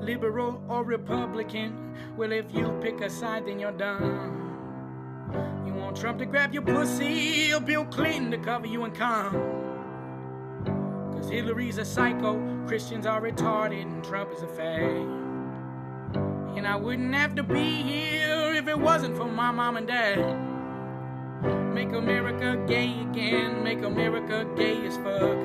liberal or Republican. Well, if you pick a side, then you're done. You want Trump to grab your pussy or Bill Clinton to cover you in cum. Cause Hillary's a psycho, Christians are retarded, and Trump is a fag. And I wouldn't have to be here if it wasn't for my mom and dad. Make America gay again, make America gay as fuck.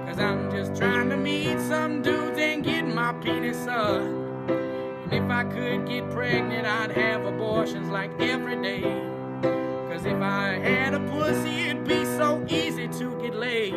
Cause I'm just trying to meet some dudes and get my penis sucked. And if I could get pregnant, I'd have abortions like every day. Cause if I had a pussy, it'd be so easy to get laid.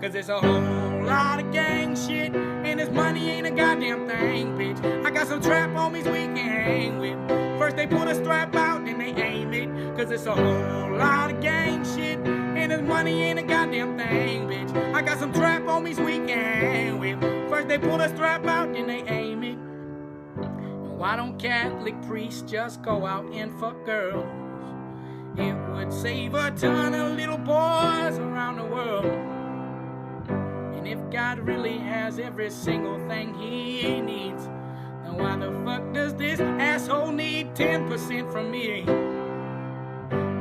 Cause there's a whole lot of gang shit, and this money ain't a goddamn thing, bitch. I got some trap homies we can hang with. First they put a strap out, then they aim it. Cause it's a whole lot of gang shit, and this money ain't a goddamn thing, bitch. I got some trap homies we can hang with. First they put a strap out, then they aim it. And why don't Catholic priests just go out and fuck girls? It would save a ton of little boys around the world. And if God really has every single thing he needs, then why the fuck does this asshole need 10% from me?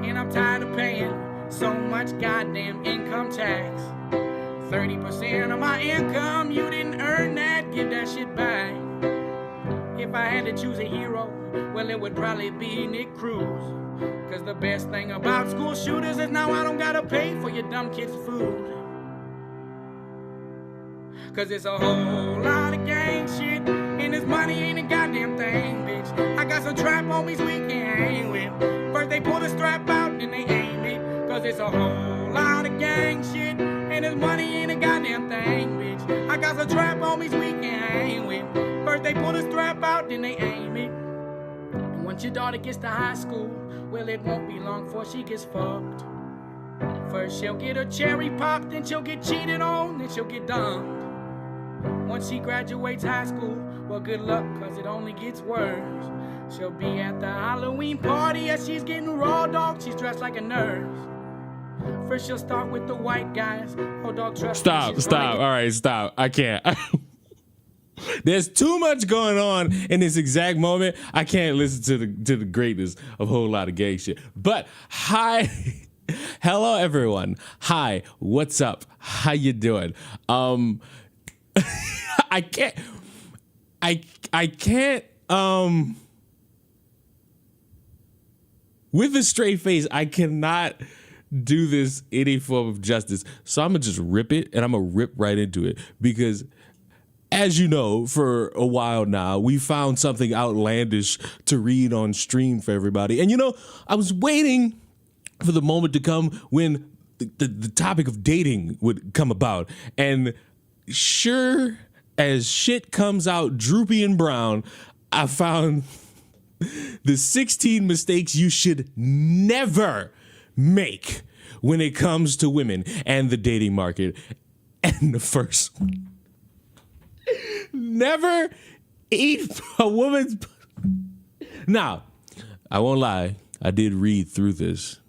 And I'm tired of paying so much goddamn income tax. 30% of my income, you didn't earn that, give that shit back. If I had to choose a hero, well, it would probably be Nick Cruz. Cause the best thing about school shooters is now I don't gotta pay for your dumb kids' food. Cause it's a whole lot of gang shit, and this money ain't a goddamn thing, bitch. I got some trap homies we can hang with. First they pull the strap out, then they aim it. Cause it's a whole lot of gang shit, and this money ain't a goddamn thing, bitch. I got some trap homies we can hang with. First they pull the strap out, then they aim it. And once your daughter gets to high school, well, it won't be long before she gets fucked. First she'll get her cherry popped, then she'll get cheated on, then she'll get dumped. Once she graduates high school, well, good luck, cause it only gets worse. She'll be at the Halloween party as she's getting raw dog, she's dressed like a nurse. First she'll start with the white guys. Oh, dog, trust me. Stop. All right, stop. I can't. There's too much going on in this exact moment. I can't listen to the greatness of a whole lot of gay shit. But hi, hello everyone. Hi, what's up? How you doing? I can't with a straight face, I cannot do this any form of justice. So I'm gonna just rip it, and I'm gonna rip right into it, because as you know, for a while now, we found something outlandish to read on stream for everybody. And you know, I was waiting for the moment to come when the topic of dating would come about, and sure as shit comes out droopy and brown, I found the 16 mistakes you should never make when it comes to women and the dating market. And the first one, never eat a woman's. Now, I won't lie, I did read through this,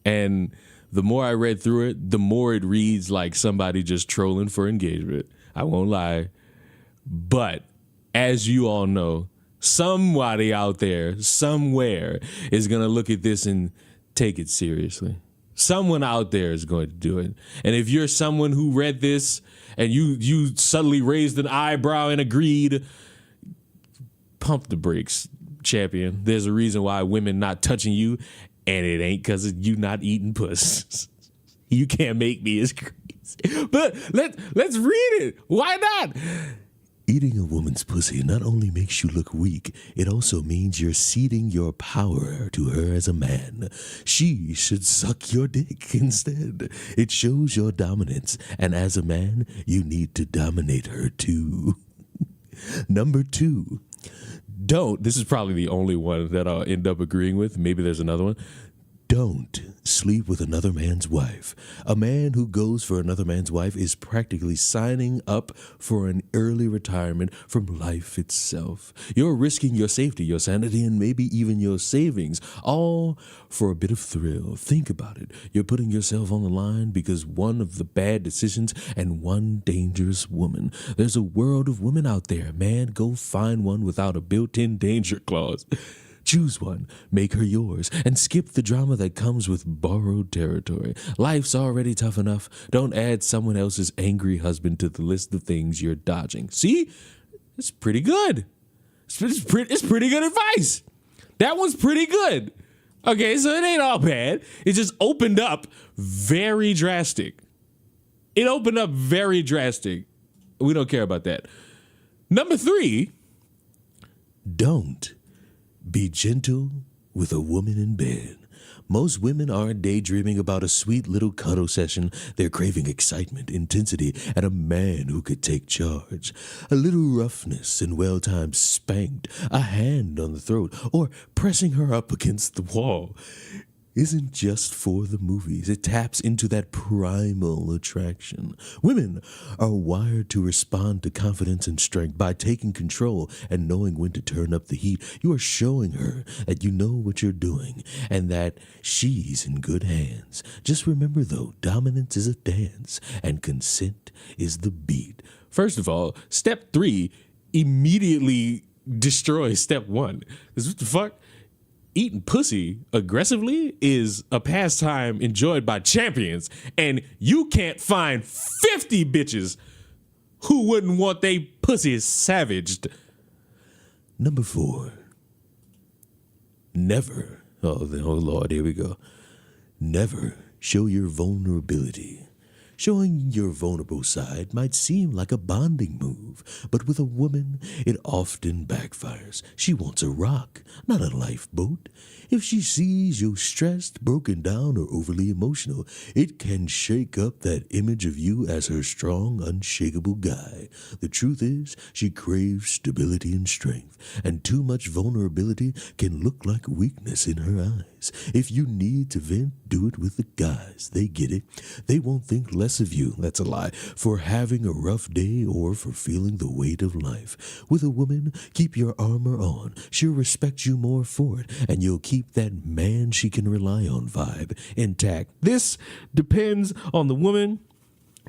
and the more I read through it, the more it reads like somebody just trolling for engagement. I won't lie. But as you all know, somebody out there, somewhere, is going to look at this and take it seriously. Someone out there is going to do it. And if you're someone who read this and you suddenly raised an eyebrow and agreed, pump the brakes, champion. There's a reason why women not touching you, and it ain't because of you not eating puss. You can't make me as crazy. But let's read it. Why not? Eating a woman's pussy not only makes you look weak, it also means you're ceding your power to her as a man. She should suck your dick instead. It shows your dominance, and as a man, you need to dominate her too. Number 2. This is probably the only one that I'll end up agreeing with. Maybe there's another one. Don't sleep with another man's wife. A man who goes for another man's wife is practically signing up for an early retirement from life itself. You're risking your safety, your sanity, and maybe even your savings, all for a bit of thrill. Think about it. You're putting yourself on the line because one of the bad decisions and one dangerous woman. There's a world of women out there. Man, go find one without a built-in danger clause. Choose one, make her yours, and skip the drama that comes with borrowed territory. Life's already tough enough. Don't add someone else's angry husband to the list of things you're dodging. See? It's pretty good. It's pretty good advice. That one's pretty good. Okay, so it ain't all bad. It just opened up very drastic. We don't care about that. Number 3. Don't be gentle with a woman in bed. Most women aren't daydreaming about a sweet little cuddle session. They're craving excitement, intensity, and a man who could take charge. A little roughness and well-timed spanked, a hand on the throat, or pressing her up against the wall isn't just for the movies. It taps into that primal attraction. Women are wired to respond to confidence and strength by taking control and knowing when to turn up the heat. You are showing her that you know what you're doing and that she's in good hands. Just remember, though, dominance is a dance and consent is the beat. First of all, step 3 immediately destroys step 1. Because what the fuck? Eating pussy aggressively is a pastime enjoyed by champions, and you can't find 50 bitches who wouldn't want they pussy savaged. Number 4. Never, oh Lord, here we go. Never show your vulnerability. Showing your vulnerable side might seem like a bonding move, but with a woman, it often backfires. She wants a rock, not a lifeboat. If she sees you stressed, broken down, or overly emotional, it can shake up that image of you as her strong, unshakable guy. The truth is, she craves stability and strength, and too much vulnerability can look like weakness in her eyes. If you need to vent, do it with the guys. They get it. They won't think less of you, that's a lie, for having a rough day or for feeling the weight of life. With a woman, keep your armor on. She'll respect you more for it, and you'll keep that man she can rely on vibe intact. This depends on the woman,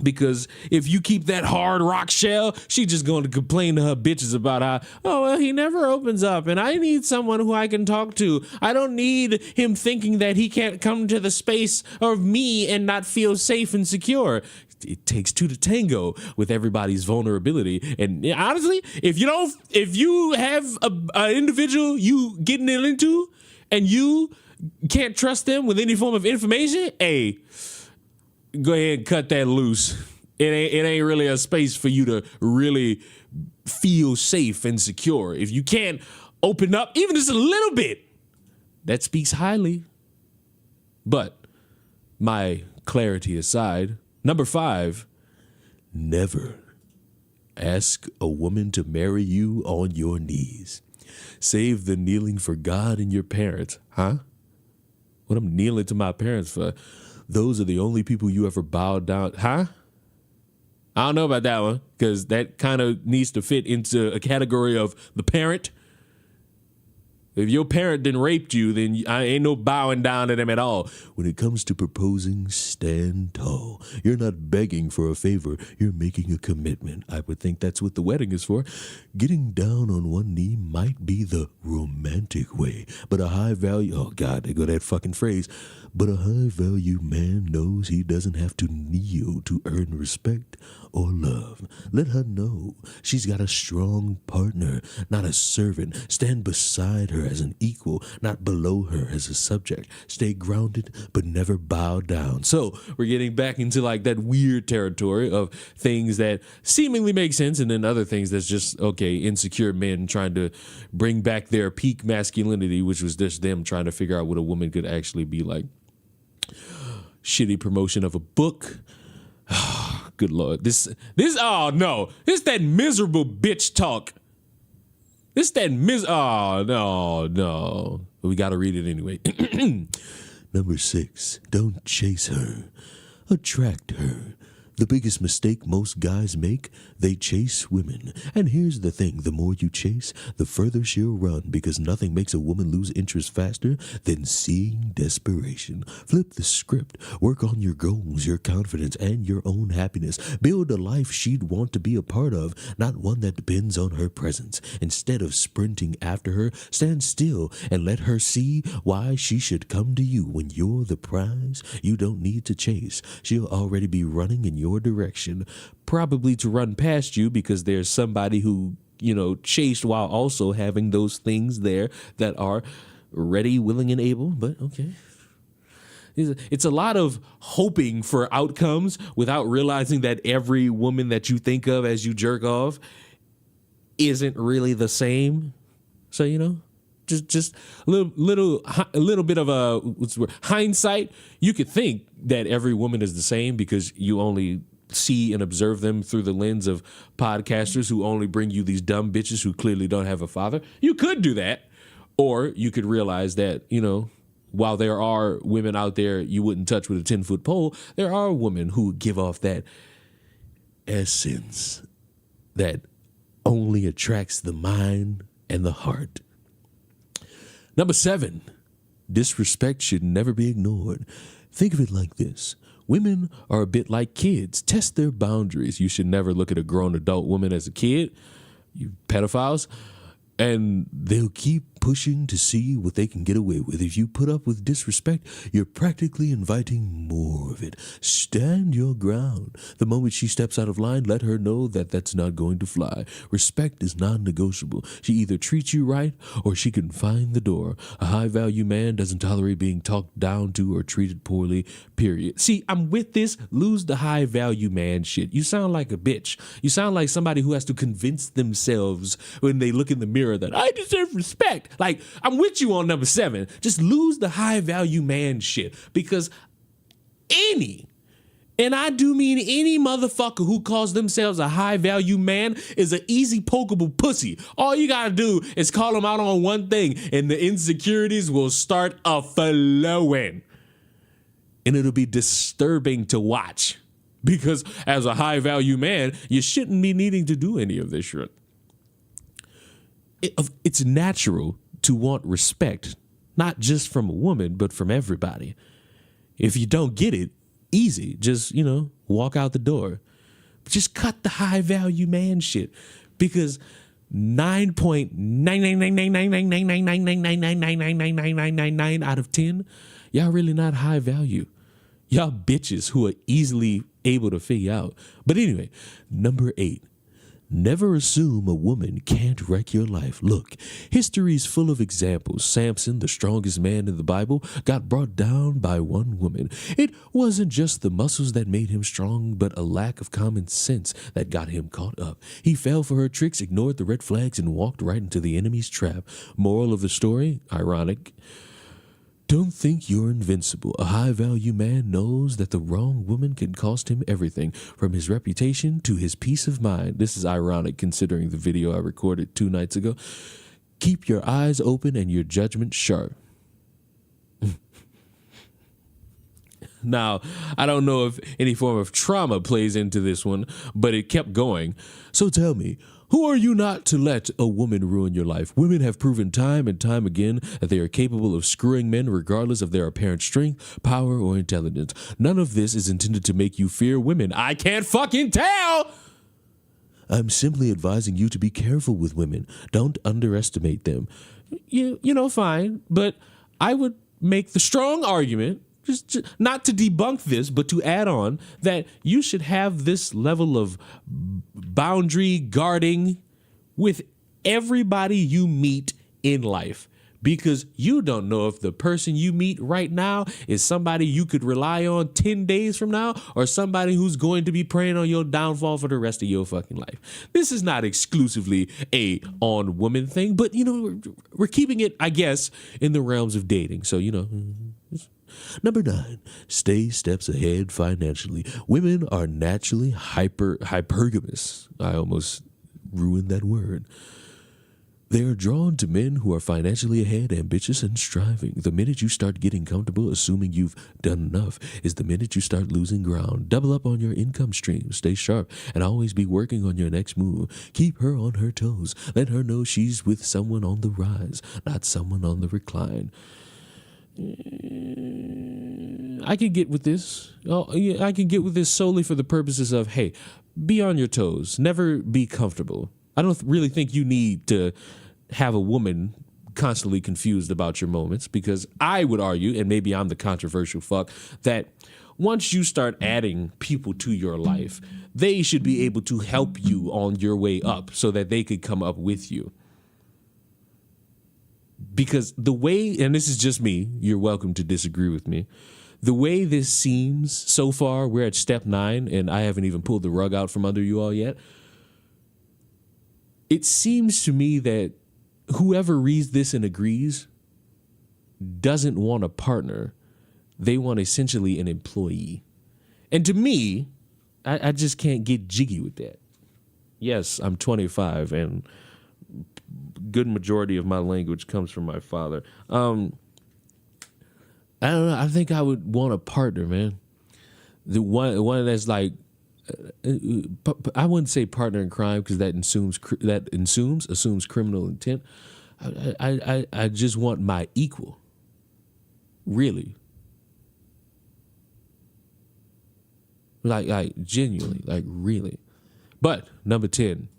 because if you keep that hard rock shell, she's just going to complain to her bitches about how, oh, well, he never opens up and I need someone who I can talk to. I don't need him thinking that he can't come to the space of me and not feel safe and secure. It takes 2 to tango with everybody's vulnerability. And honestly, if you have an individual you getting it into and you can't trust them with any form of information, hey, go ahead and cut that loose. It ain't really a space for you to really feel safe and secure. If you can't open up even just a little bit, that speaks highly. But my clarity aside, number 5, never ask a woman to marry you on your knees. Save the kneeling for God and your parents. Huh? What I'm kneeling to my parents for? Those are the only people you ever bowed down. Huh? I don't know about that one, because that kind of needs to fit into a category of the parent. If your parent didn't raped you, then I ain't no bowing down to them at all. When it comes to proposing, stand tall. You're not begging for a favor. You're making a commitment. I would think that's what the wedding is for. Getting down on one knee might be the romantic way, but a high value, oh God, there go that fucking phrase. But a high value man knows he doesn't have to kneel to earn respect or love. Let her know she's got a strong partner, not a servant. Stand beside her as an equal, not below her as a subject. Stay grounded, but never bow down. So we're getting back into like that weird territory of things that seemingly make sense, and then other things that's just, okay, insecure men trying to bring back their peak masculinity, which was just them trying to figure out what a woman could actually be like. Shitty promotion of a book. Good Lord. This, oh no. This that miserable bitch talk. Oh, no. We got to read it anyway. Number 6, don't chase her. Attract her. The biggest mistake most guys make, they chase women. And here's the thing, the more you chase, the further she'll run, because nothing makes a woman lose interest faster than seeing desperation. Flip the script. Work on your goals, your confidence, and your own happiness. Build a life she'd want to be a part of, not one that depends on her presence. Instead of sprinting after her, stand still and let her see why she should come to you. When you're the prize, you don't need to chase. She'll already be running in your direction, probably to run past you because there's somebody who, chased while also having those things there that are ready, willing, and able. But okay. It's a lot of hoping for outcomes without realizing that every woman that you think of as you jerk off isn't really the same. So, just a little bit of hindsight. You could think that every woman is the same because you only see and observe them through the lens of podcasters who only bring you these dumb bitches who clearly don't have a father. You could do that, or you could realize that while there are women out there you wouldn't touch with a 10-foot pole, there are women who give off that essence that only attracts the mind and the heart. Number 7, disrespect should never be ignored. Think of it like this. Women are a bit like kids. Test their boundaries. You should never look at a grown adult woman as a kid, you pedophiles, and they'll keep pushing to see what they can get away with. If you put up with disrespect, you're practically inviting more of it. Stand your ground. The moment she steps out of line, let her know that that's not going to fly. Respect is non-negotiable. She either treats you right or she can find the door. A high-value man doesn't tolerate being talked down to or treated poorly, period. See, I'm with this lose the high-value man shit. You sound like a bitch. You sound like somebody who has to convince themselves when they look in the mirror that I deserve respect. Like, I'm with you on number 7. Just lose the high value man shit, because and I do mean any motherfucker who calls themselves a high value man is an easy pokeable pussy. All you gotta do is call them out on one thing and the insecurities will start flowing. And it'll be disturbing to watch, because as a high value man, you shouldn't be needing to do any of this shit. It's natural to want respect, not just from a woman, but from everybody. If you don't get it, easy. Just, walk out the door. Just cut the high value man shit, because 9.99999999999999999 out of 10, y'all really not high value. Y'all bitches who are easily able to figure out. But anyway, number 8. Never assume a woman can't wreck your life. Look, history's full of examples. Samson, the strongest man in the Bible, got brought down by one woman. It wasn't just the muscles that made him strong, but a lack of common sense that got him caught up. He fell for her tricks, ignored the red flags, and walked right into the enemy's trap. Moral of the story, ironic. Don't think you're invincible. A high-value man knows that the wrong woman can cost him everything, from his reputation to his peace of mind. This is ironic considering the video I recorded 2 nights ago. Keep your eyes open and your judgment sharp. Now, I don't know if any form of trauma plays into this one, but it kept going. So tell me, who are you not to let a woman ruin your life? Women have proven time and time again that they are capable of screwing men regardless of their apparent strength, power, or intelligence. None of this is intended to make you fear women. I can't fucking tell! I'm simply advising you to be careful with women. Don't underestimate them. Fine, but I would make the strong argument, just not to debunk this, but to add on that you should have this level of boundary guarding with everybody you meet in life, because you don't know if the person you meet right now is somebody you could rely on 10 days from now, or somebody who's going to be preying on your downfall for the rest of your fucking life. This is not exclusively a on woman thing, but we're keeping it, I guess, in the realms of dating. So, Number 9, stay steps ahead financially. Women are naturally hypergamous. I almost ruined that word. They are drawn to men who are financially ahead, ambitious, and striving. The minute you start getting comfortable, assuming you've done enough, is the minute you start losing ground. Double up on your income stream. Stay sharp and always be working on your next move. Keep her on her toes. Let her know she's with someone on the rise, not someone on the recline. I can get with this. Oh, yeah, I can get with this solely for the purposes of, hey, be on your toes. Never be comfortable. I don't really think you need to have a woman constantly confused about your moments, because I would argue, and maybe I'm the controversial fuck, that once you start adding people to your life, they should be able to help you on your way up so that they could come up with you. Because the way, and this is just me, you're welcome to disagree with me, the way this seems so far, we're at step 9 and I haven't even pulled the rug out from under you all yet. It seems to me that whoever reads this and agrees doesn't want a partner. They want essentially an employee. And to me, I just can't get jiggy with that. Yes, I'm 25 and good majority of my language comes from my father. I don't know. I think I would want a partner, man. The one that's like, I wouldn't say partner in crime because that assumes criminal intent. I just want my equal, really, like genuinely, like really. But number 10,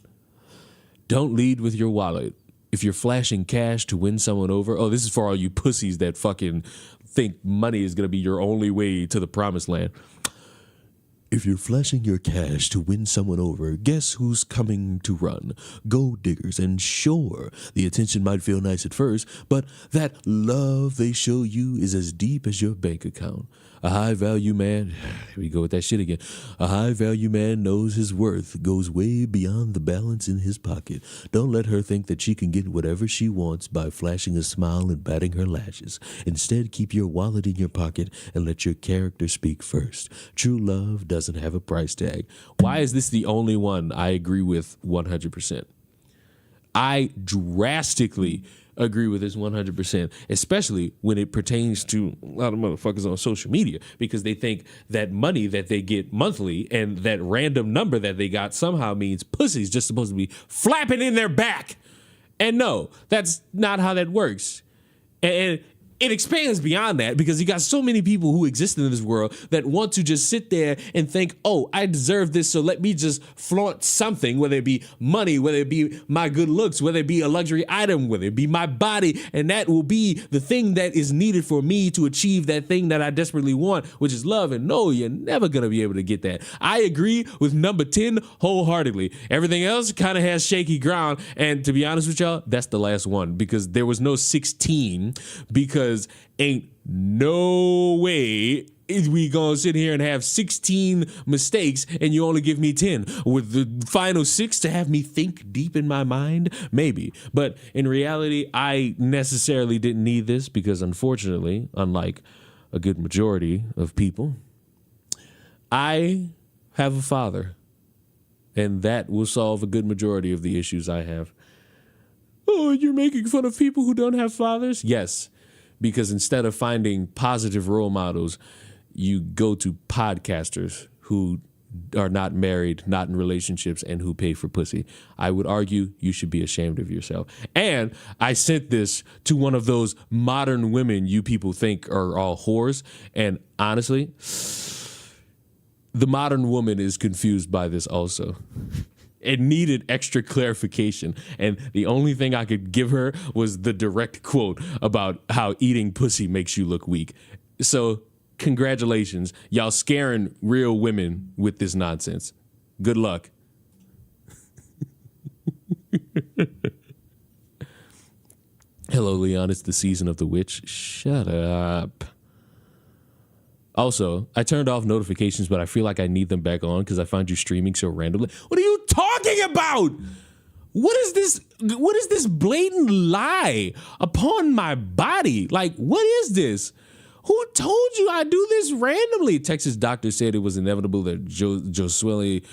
don't lead with your wallet. If you're flashing cash to win someone over, oh, this is for all you pussies that fucking think money is gonna be your only way to the promised land. If you're flashing your cash to win someone over, guess who's coming to run? Gold diggers. And sure, the attention might feel nice at first, but that love they show you is as deep as your bank account. A high-value man, here we go with that shit again. A high-value man knows his worth goes way beyond the balance in his pocket. Don't let her think that she can get whatever she wants by flashing a smile and batting her lashes. Instead, keep your wallet in your pocket and let your character speak first. True love doesn't have a price tag. Why is this the only one I agree with 100%? I drastically agree with this 100%, especially when it pertains to a lot of motherfuckers on social media, because they think that money that they get monthly and that random number that they got somehow means pussy's just supposed to be flapping in their back. And no, that's not how that works. And it expands beyond that, because you got so many people who exist in this world that want to just sit there and think, oh, I deserve this, so let me just flaunt something, whether it be money, whether it be my good looks, whether it be a luxury item, whether it be my body, and that will be the thing that is needed for me to achieve that thing that I desperately want, which is love. And no, you're never going to be able to get that. I agree with number 10 wholeheartedly. Everything else kind of has shaky ground, and to be honest with y'all, that's the last one, because there was no 16, because ain't no way we gonna sit here and have 16 mistakes and you only give me 10 with the final 6 to have me think deep in my mind. Maybe, but in reality I necessarily didn't need this, because unfortunately, unlike a good majority of people, I have a father, and that will solve a good majority of the issues I have. Oh, you're making fun of people who don't have fathers? Yes. Because instead of finding positive role models, you go to podcasters who are not married, not in relationships, and who pay for pussy. I would argue you should be ashamed of yourself. And I sent this to one of those modern women you people think are all whores. And honestly, the modern woman is confused by this also. It needed extra clarification, and the only thing I could give her was the direct quote about how eating pussy makes you look weak. So, congratulations. Y'all scaring real women with this nonsense. Good luck. Hello, Leon. It's the season of the witch. Shut up. Also, I turned off notifications, but I feel like I need them back on because I find you streaming so randomly. What are you talking about? What is this? What is this blatant lie upon my body? Like, what is this? Who told you I do this randomly? Texas doctor said it was inevitable that Josué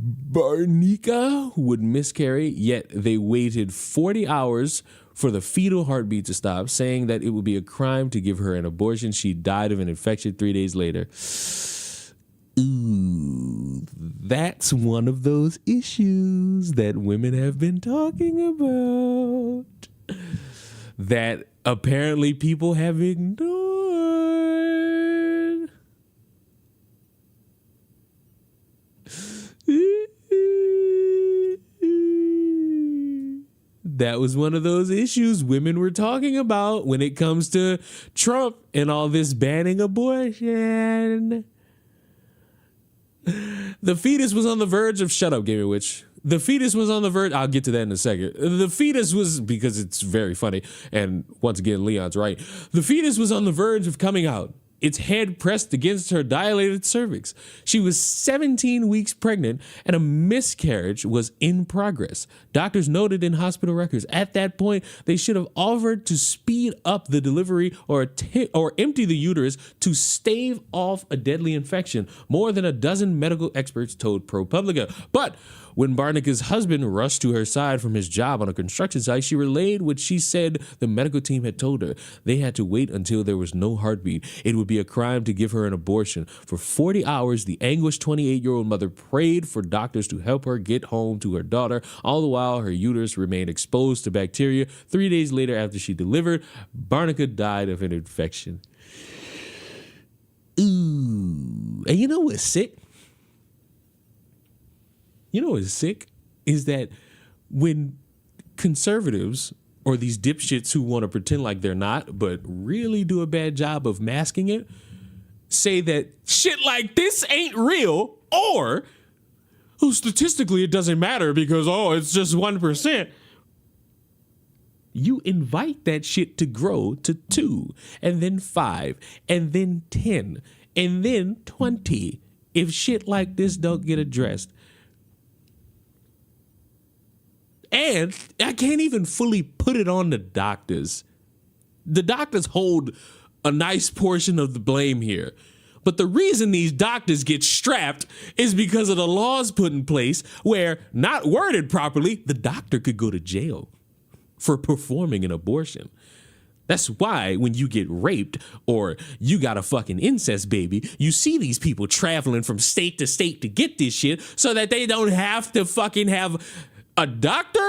Barnica would miscarry, yet they waited 40 hours for the fetal heartbeat to stop, saying that it would be a crime to give her an abortion. She died of an infection 3 days later. Ooh, that's one of those issues that women have been talking about that apparently people have ignored. That was one of those issues women were talking about when it comes to Trump and all this banning abortion. The fetus was on the verge of, shut up, Gaming Witch. The fetus was on the verge, I'll get to that in a second. The fetus was, because it's very funny, and once again, Leon's right. The fetus was on the verge of coming out, its head pressed against her dilated cervix. She was 17 weeks pregnant, and a miscarriage was in progress. Doctors noted in hospital records at that point they should have offered to speed up the delivery or empty the uterus to stave off a deadly infection. More than a dozen medical experts told ProPublica. But when Barnica's husband rushed to her side from his job on a construction site, she relayed what she said the medical team had told her. They had to wait until there was no heartbeat. It would be a crime to give her an abortion. For 40 hours, the anguished 28-year-old mother prayed for doctors to help her get home to her daughter. All the while, her uterus remained exposed to bacteria. 3 days later, after she delivered, Barnica died of an infection. Ooh. And you know what's sick? You know what's sick is that when conservatives or these dipshits who want to pretend like they're not, but really do a bad job of masking it, say that shit like this ain't real, or statistically it doesn't matter because, it's just 1%. You invite that shit to grow to 2, and then 5, and then 10, and then 20 if shit like this don't get addressed. And I can't even fully put it on the doctors. The doctors hold a nice portion of the blame here. But the reason these doctors get strapped is because of the laws put in place where, not worded properly, the doctor could go to jail for performing an abortion. That's why when you get raped or you got a fucking incest baby, you see these people traveling from state to state to get this shit so that they don't have to fucking have a doctor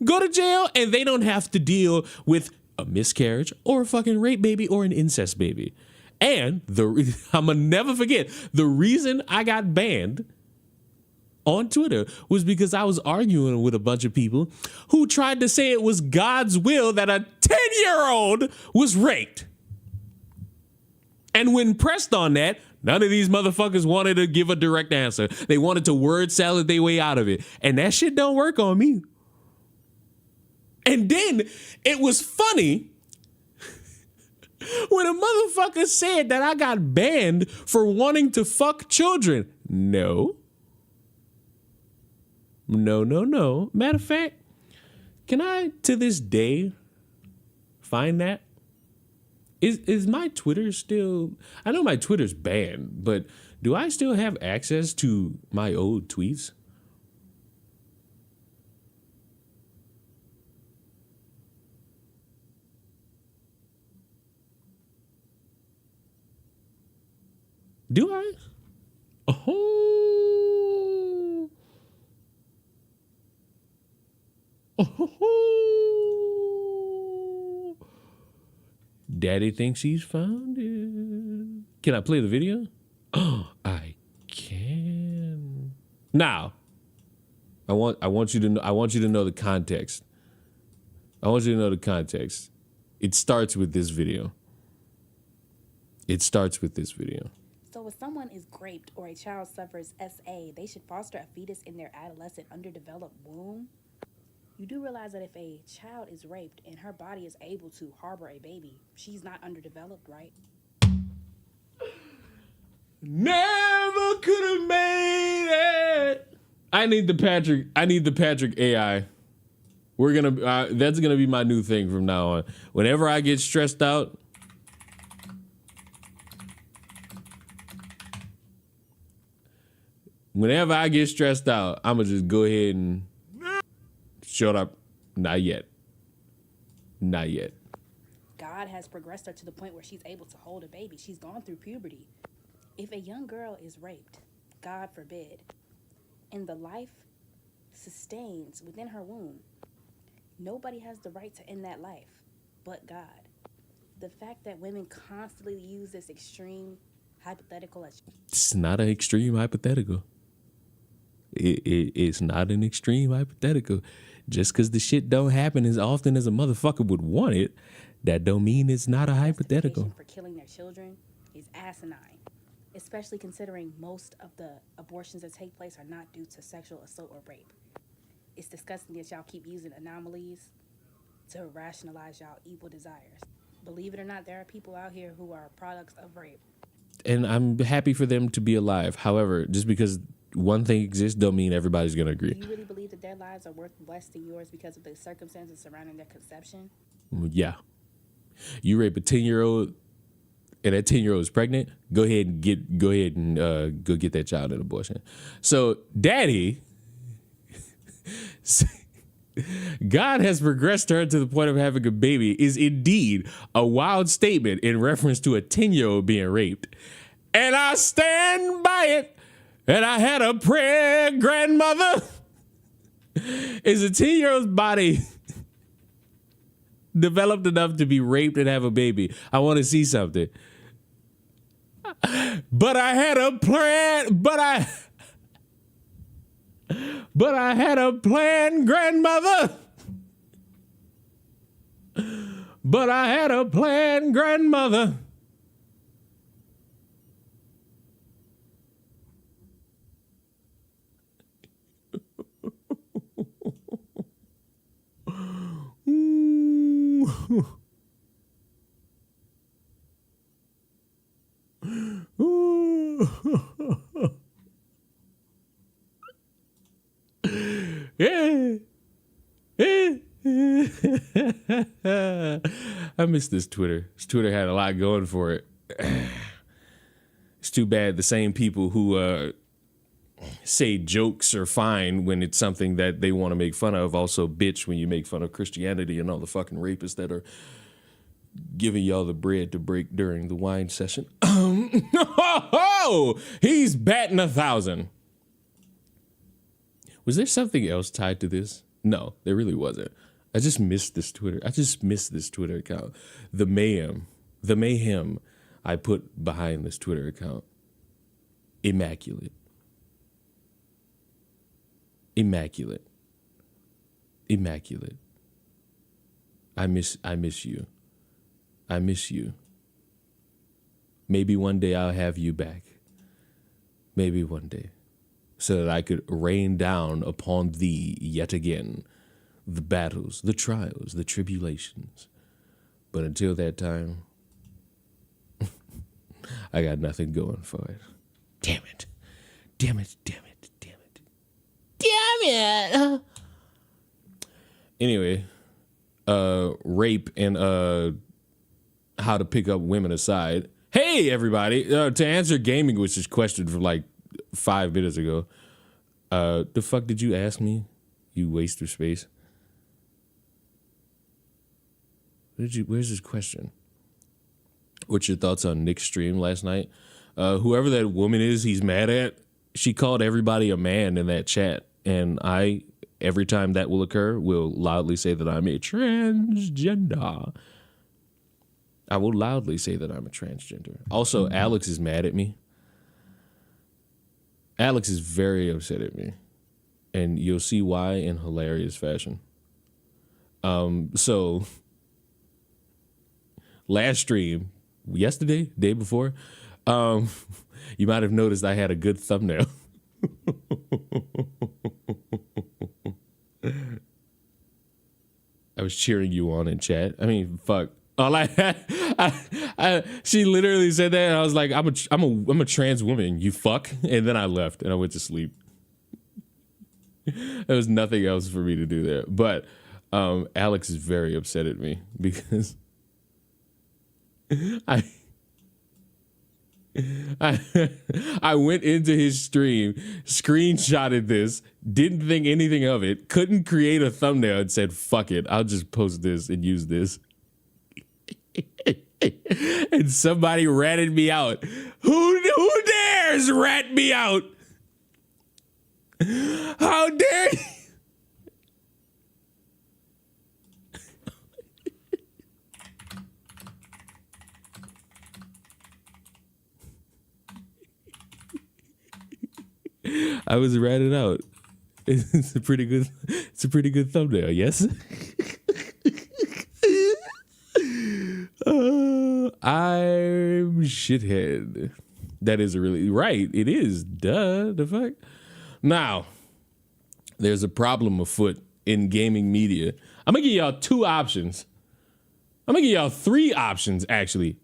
go to jail, and they don't have to deal with a miscarriage or a fucking rape baby or an incest baby. And I'm gonna never forget, the reason I got banned on Twitter was because I was arguing with a bunch of people who tried to say it was God's will that a 10-year-old was raped. And when pressed on that, none of these motherfuckers wanted to give a direct answer. They wanted to word salad their way out of it. And that shit don't work on me. And then it was funny when a motherfucker said that I got banned for wanting to fuck children. No. Matter of fact, can I to this day find that? Is my Twitter still... I know my Twitter's banned, but do I still have access to my old tweets? Do I? Oh. Daddy thinks he's found it. Can I play the video? Oh, I can. Now, I want you to know the context. I want you to know the context. It starts with this video. So if someone is raped or a child suffers SA, they should foster a fetus in their adolescent underdeveloped womb? You do realize that if a child is raped and her body is able to harbor a baby, she's not underdeveloped, right? Never could have made it. I need the Patrick AI. That's gonna be my new thing from now on. Whenever I get stressed out, Whenever I get stressed out, I'm gonna just go ahead and shut up. Not yet. Not yet. God has progressed her to the point where she's able to hold a baby. She's gone through puberty. If a young girl is raped, God forbid, and the life sustains within her womb, nobody has the right to end that life but God. The fact that women constantly use this extreme hypothetical as It's not an extreme hypothetical. It's not an extreme hypothetical. Just because the shit don't happen as often as a motherfucker would want it, that don't mean it's not a hypothetical. for killing their children is asinine, especially considering most of the abortions that take place are not due to sexual assault or rape. It's disgusting that y'all keep using anomalies to rationalize y'all evil desires. Believe it or not, there are people out here who are products of rape. And I'm happy for them to be alive. However, just because one thing exists don't mean everybody's going to agree. Do you really believe that their lives are worth less than yours because of the circumstances surrounding their conception? Yeah. You rape a 10-year-old and that 10-year-old is pregnant, go ahead and go get that child an abortion. So, Daddy, God has progressed her to the point of having a baby is indeed a wild statement in reference to a 10-year-old being raped. And I stand by it. And I had a prayer grandmother. Is a 10-year-old's body developed enough to be raped and have a baby? I want to see something. But I had a plan. But I had a plan, grandmother. But I had a plan, grandmother. Yeah. I miss this Twitter. This Twitter had a lot going for it. It's too bad the same people who say jokes are fine when it's something that they want to make fun of also bitch when you make fun of Christianity and all the fucking rapists that are giving y'all the bread to break during the wine session. He's batting 1,000. Was there something else tied to this? No, there really wasn't. I just missed this Twitter. Account. The mayhem I put behind this Twitter account. Immaculate. I miss you. I miss you. Maybe one day I'll have you back. Maybe one day. So that I could rain down upon thee yet again the battles, the trials, the tribulations. But until that time, I got nothing going for it. Damn it. Anyway, rape and how to pick up women aside. Hey, everybody. To answer Gaming Witch's question from like 5 minutes ago, the fuck did you ask me, you waste of space? Where's this question? What's your thoughts on Nick's stream last night? Whoever that woman is he's mad at, she called everybody a man in that chat. And I, every time that will occur, will loudly say that I'm a transgender. I will loudly say that I'm a transgender. Also, Alex is mad at me. Alex is very upset at me. And you'll see why in hilarious fashion. So, last stream, yesterday, day before, you might have noticed I had a good thumbnail. I was cheering you on in chat. I mean, fuck. All I she literally said that, and I was like, I'm a trans woman, you fuck. And then I left and I went to sleep. There was nothing else for me to do there. But Alex is very upset at me because I went into his stream, screenshotted this, didn't think anything of it, couldn't create a thumbnail, and said, fuck it, I'll just post this and use this. And somebody ratted me out. Who dares rat me out? How dare you? I was ratted out. It's a pretty good thumbnail, yes? I'm shithead. That is really right. It is. Duh. The fuck? Now, there's a problem afoot in gaming media. I'm gonna give y'all two options. I'm gonna give y'all three options, actually.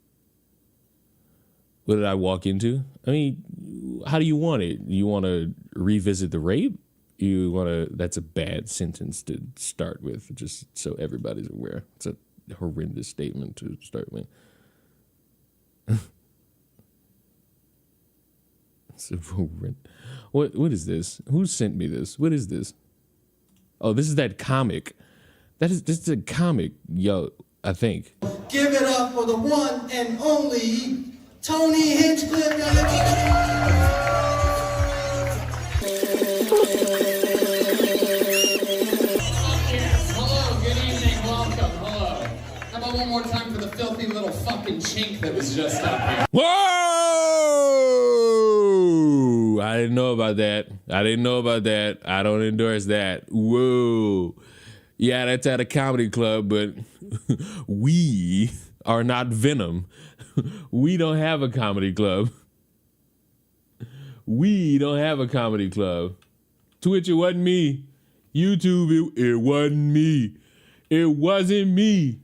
What did I walk into? I mean, how do you want it? You want to revisit the rape? You want to? That's a bad sentence to start with, just so everybody's aware. It's a horrendous statement to start with. It's horrendous. What is this? Who sent me this? What is this? Oh, this is that comic. This is a comic, yo. I think. Give it up for the one and only Tony Hinchcliffe. Hello, good evening, welcome, hello. How about one more time for the filthy little fucking chink that was just up here? Whoa! I didn't know about that. I don't endorse that. Whoa. Yeah, that's at a comedy club, but we are not Venom. We don't have a comedy club. Twitch, it wasn't me. YouTube, it wasn't me. It wasn't me.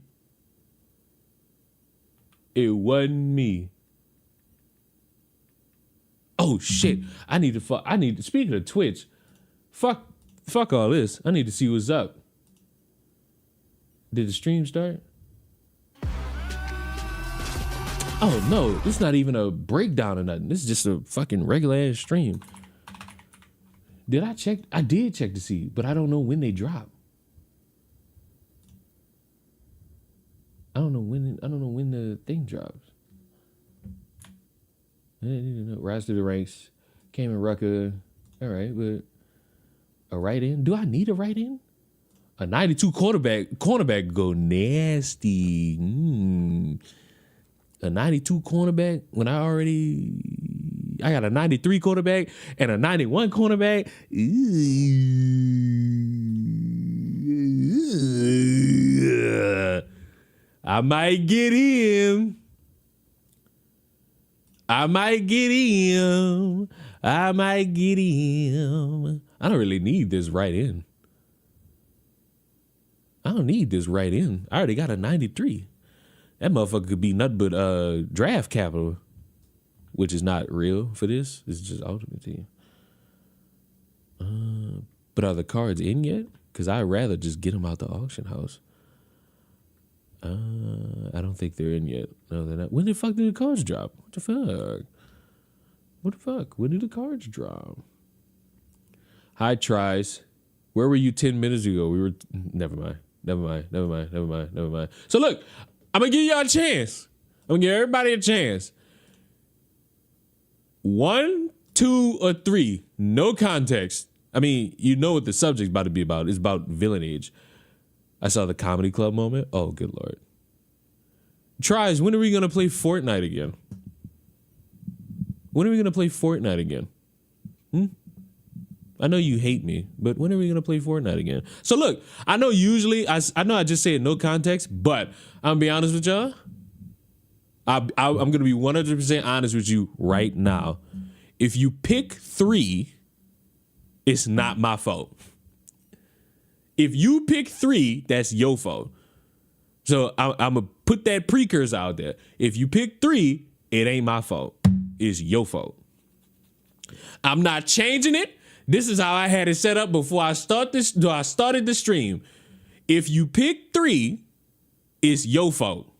Oh shit! Speaking of Twitch, fuck all this. I need to see what's up. Did the stream start? Oh no, this is not even a breakdown or nothing. This is just a fucking regular ass stream. Did I check? I did check to see, but I don't know when they drop. I don't know when the thing drops. Rise to the ranks, came in Rucker. All right, but a write-in? Do I need a write-in? A 92 cornerback go nasty. A 92 cornerback when I got a 93 quarterback and a 91 cornerback. I might get him. I don't really need this right in. I already got a 93. That motherfucker could be nothing but draft capital, which is not real for this. It's just Ultimate Team. But are the cards in yet? Because I'd rather just get them out the auction house. I don't think they're in yet. No, they're not. When the fuck did the cards drop? What the fuck? When did the cards drop? Hi, Tries. Where were you 10 minutes ago? We were... Never mind. So look, I'm going to give y'all a chance. I'm going to give everybody a chance. 1, 2, or 3. No context. I mean, you know what the subject's about to be about. It's about villain age. I saw the comedy club moment. Oh, good Lord. Tries, when are we going to play Fortnite again? I know you hate me, but when are we going to play Fortnite again? So look, I know usually, I know I just say it no context, but I'm going to be honest with y'all. I'm going to be 100% honest with you right now. If you pick 3, it's not my fault. If you pick 3, that's your fault. So I'm going to put that precursor out there. If you pick 3, it ain't my fault. It's your fault. I'm not changing it. This is how I had it set up before I started the stream. If you pick 3, it's your fault.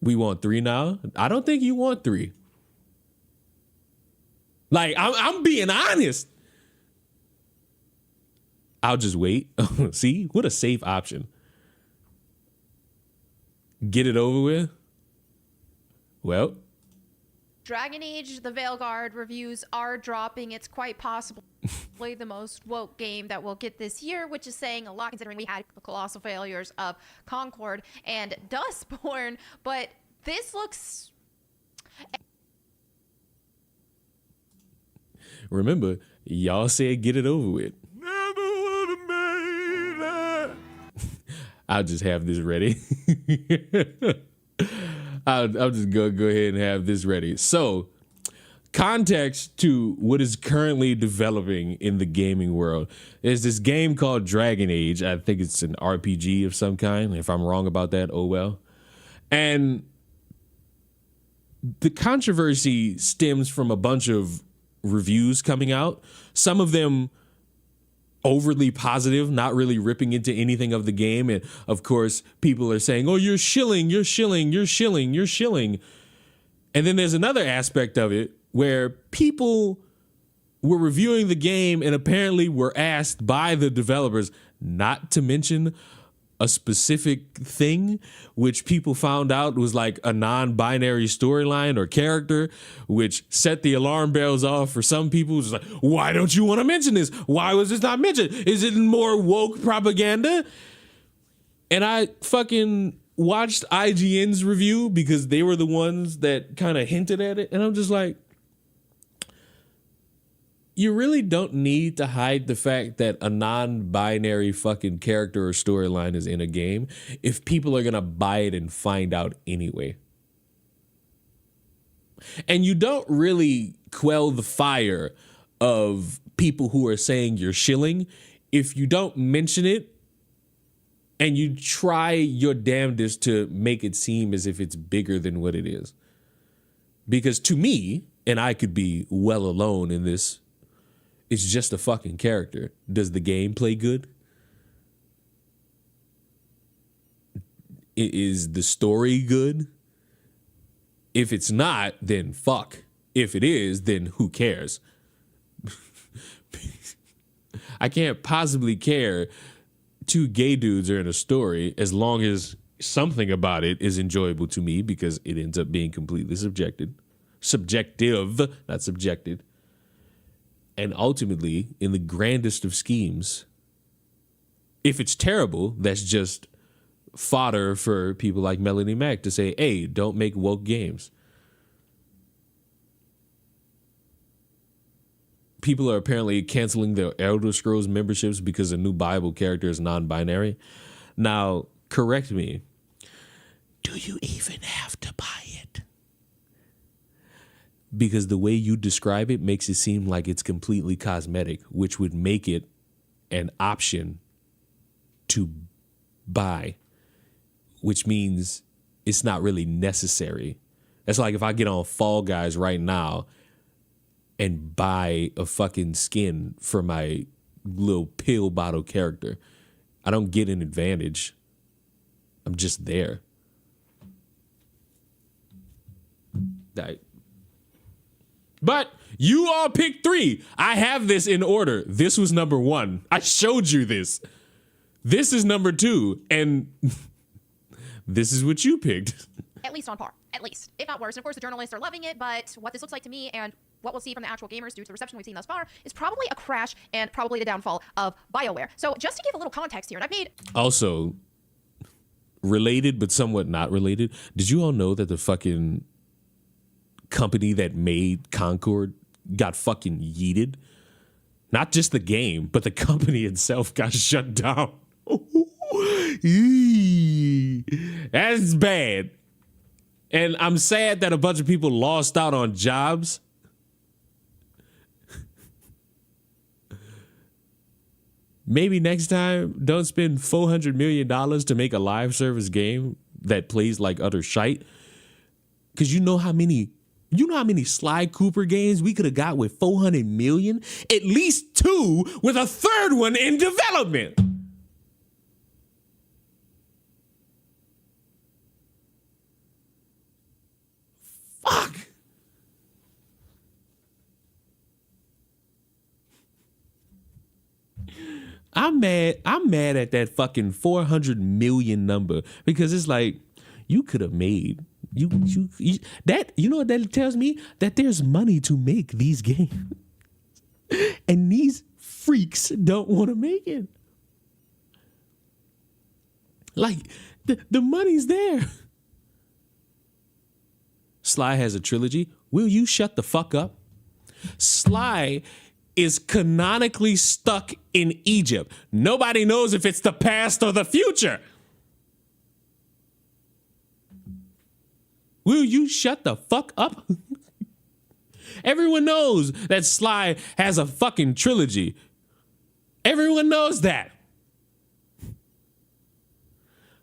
We want 3 now? I don't think you want 3. Like, I'm being honest. I'll just wait. See, what a safe option. Get it over with. Well, Dragon Age, the Veilguard reviews are dropping. It's quite possibly the most woke game that we'll get this year, which is saying a lot considering we had the colossal failures of Concord and Dustborn. But this looks... Remember, y'all said get it over with. Never would have made it. I'll just have this ready. I'll just go ahead and have this ready. So, context to what is currently developing in the gaming world. There's this game called Dragon Age. I think it's an RPG of some kind. If I'm wrong about that, oh well. And the controversy stems from a bunch of reviews coming out. Some of them overly positive, not really ripping into anything of the game. And of course, people are saying, oh, you're shilling. And then there's another aspect of it where people were reviewing the game and apparently were asked by the developers not to mention a specific thing, which people found out was like a non-binary storyline or character, which set the alarm bells off for some people. It's like, why don't you want to mention this? Why was this not mentioned? Is it more woke propaganda? And I fucking watched IGN's review because they were the ones that kind of hinted at it. And I'm just like, you really don't need to hide the fact that a non-binary fucking character or storyline is in a game if people are going to buy it and find out anyway. And you don't really quell the fire of people who are saying you're shilling if you don't mention it and you try your damnedest to make it seem as if it's bigger than what it is. Because to me, and I could be well alone in this, it's just a fucking character. Does the game play good? Is the story good? If it's not, then fuck. If it is, then who cares? I can't possibly care 2 gay dudes are in a story as long as something about it is enjoyable to me because it ends up being completely subjective, not subjected. And ultimately, in the grandest of schemes, if it's terrible, that's just fodder for people like Melanie Mack to say, hey, don't make woke games. People are apparently canceling their Elder Scrolls memberships because a new Bible character is non-binary. Now, correct me. Do you even have to buy it? Because the way you describe it makes it seem like it's completely cosmetic, which would make it an option to buy, which means it's not really necessary. That's like if I get on Fall Guys right now and buy a fucking skin for my little pill bottle character. I don't get an advantage. I'm just there. But you all picked 3. I have this in order. This was number 1. I showed you this. This is number 2. And this is what you picked. At least on par. At least. If not worse. And of course, the journalists are loving it. But what this looks like to me and what we'll see from the actual gamers due to the reception we've seen thus far is probably a crash and probably the downfall of BioWare. So just to give a little context here, and I've made... Also, related but somewhat not related, did you all know that the fucking company that made Concord got fucking yeeted? Not just the game, but the company itself got shut down. That's bad. And I'm sad that a bunch of people lost out on jobs. Maybe next time, don't spend $400 million to make a live service game that plays like utter shite. Because you know how many Sly Cooper games we could have got with $400 million? At least 2 with a 3rd one in development. I'm mad at that fucking 400 million number because it's like you could have made you that, you know what that tells me? That there's money to make these games. And these freaks don't want to make it. Like the money's there. Sly has a trilogy. Will you shut the fuck up? Sly is canonically stuck in Egypt. Nobody knows if it's the past or the future. Will you shut the fuck up? Everyone knows that Sly has a fucking trilogy. Everyone knows that.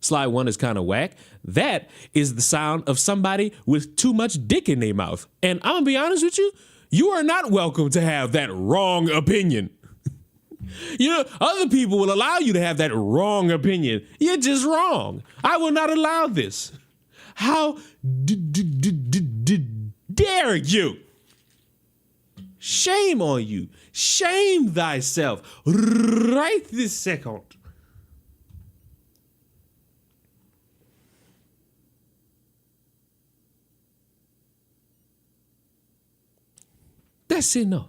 Sly 1 is kind of whack. That is the sound of somebody with too much dick in their mouth. And I'm gonna be honest with you, you are not welcome to have that wrong opinion. You know, other people will allow you to have that wrong opinion. You're just wrong. I will not allow this. How dare you? Shame on you. Shame thyself right this second. That's enough.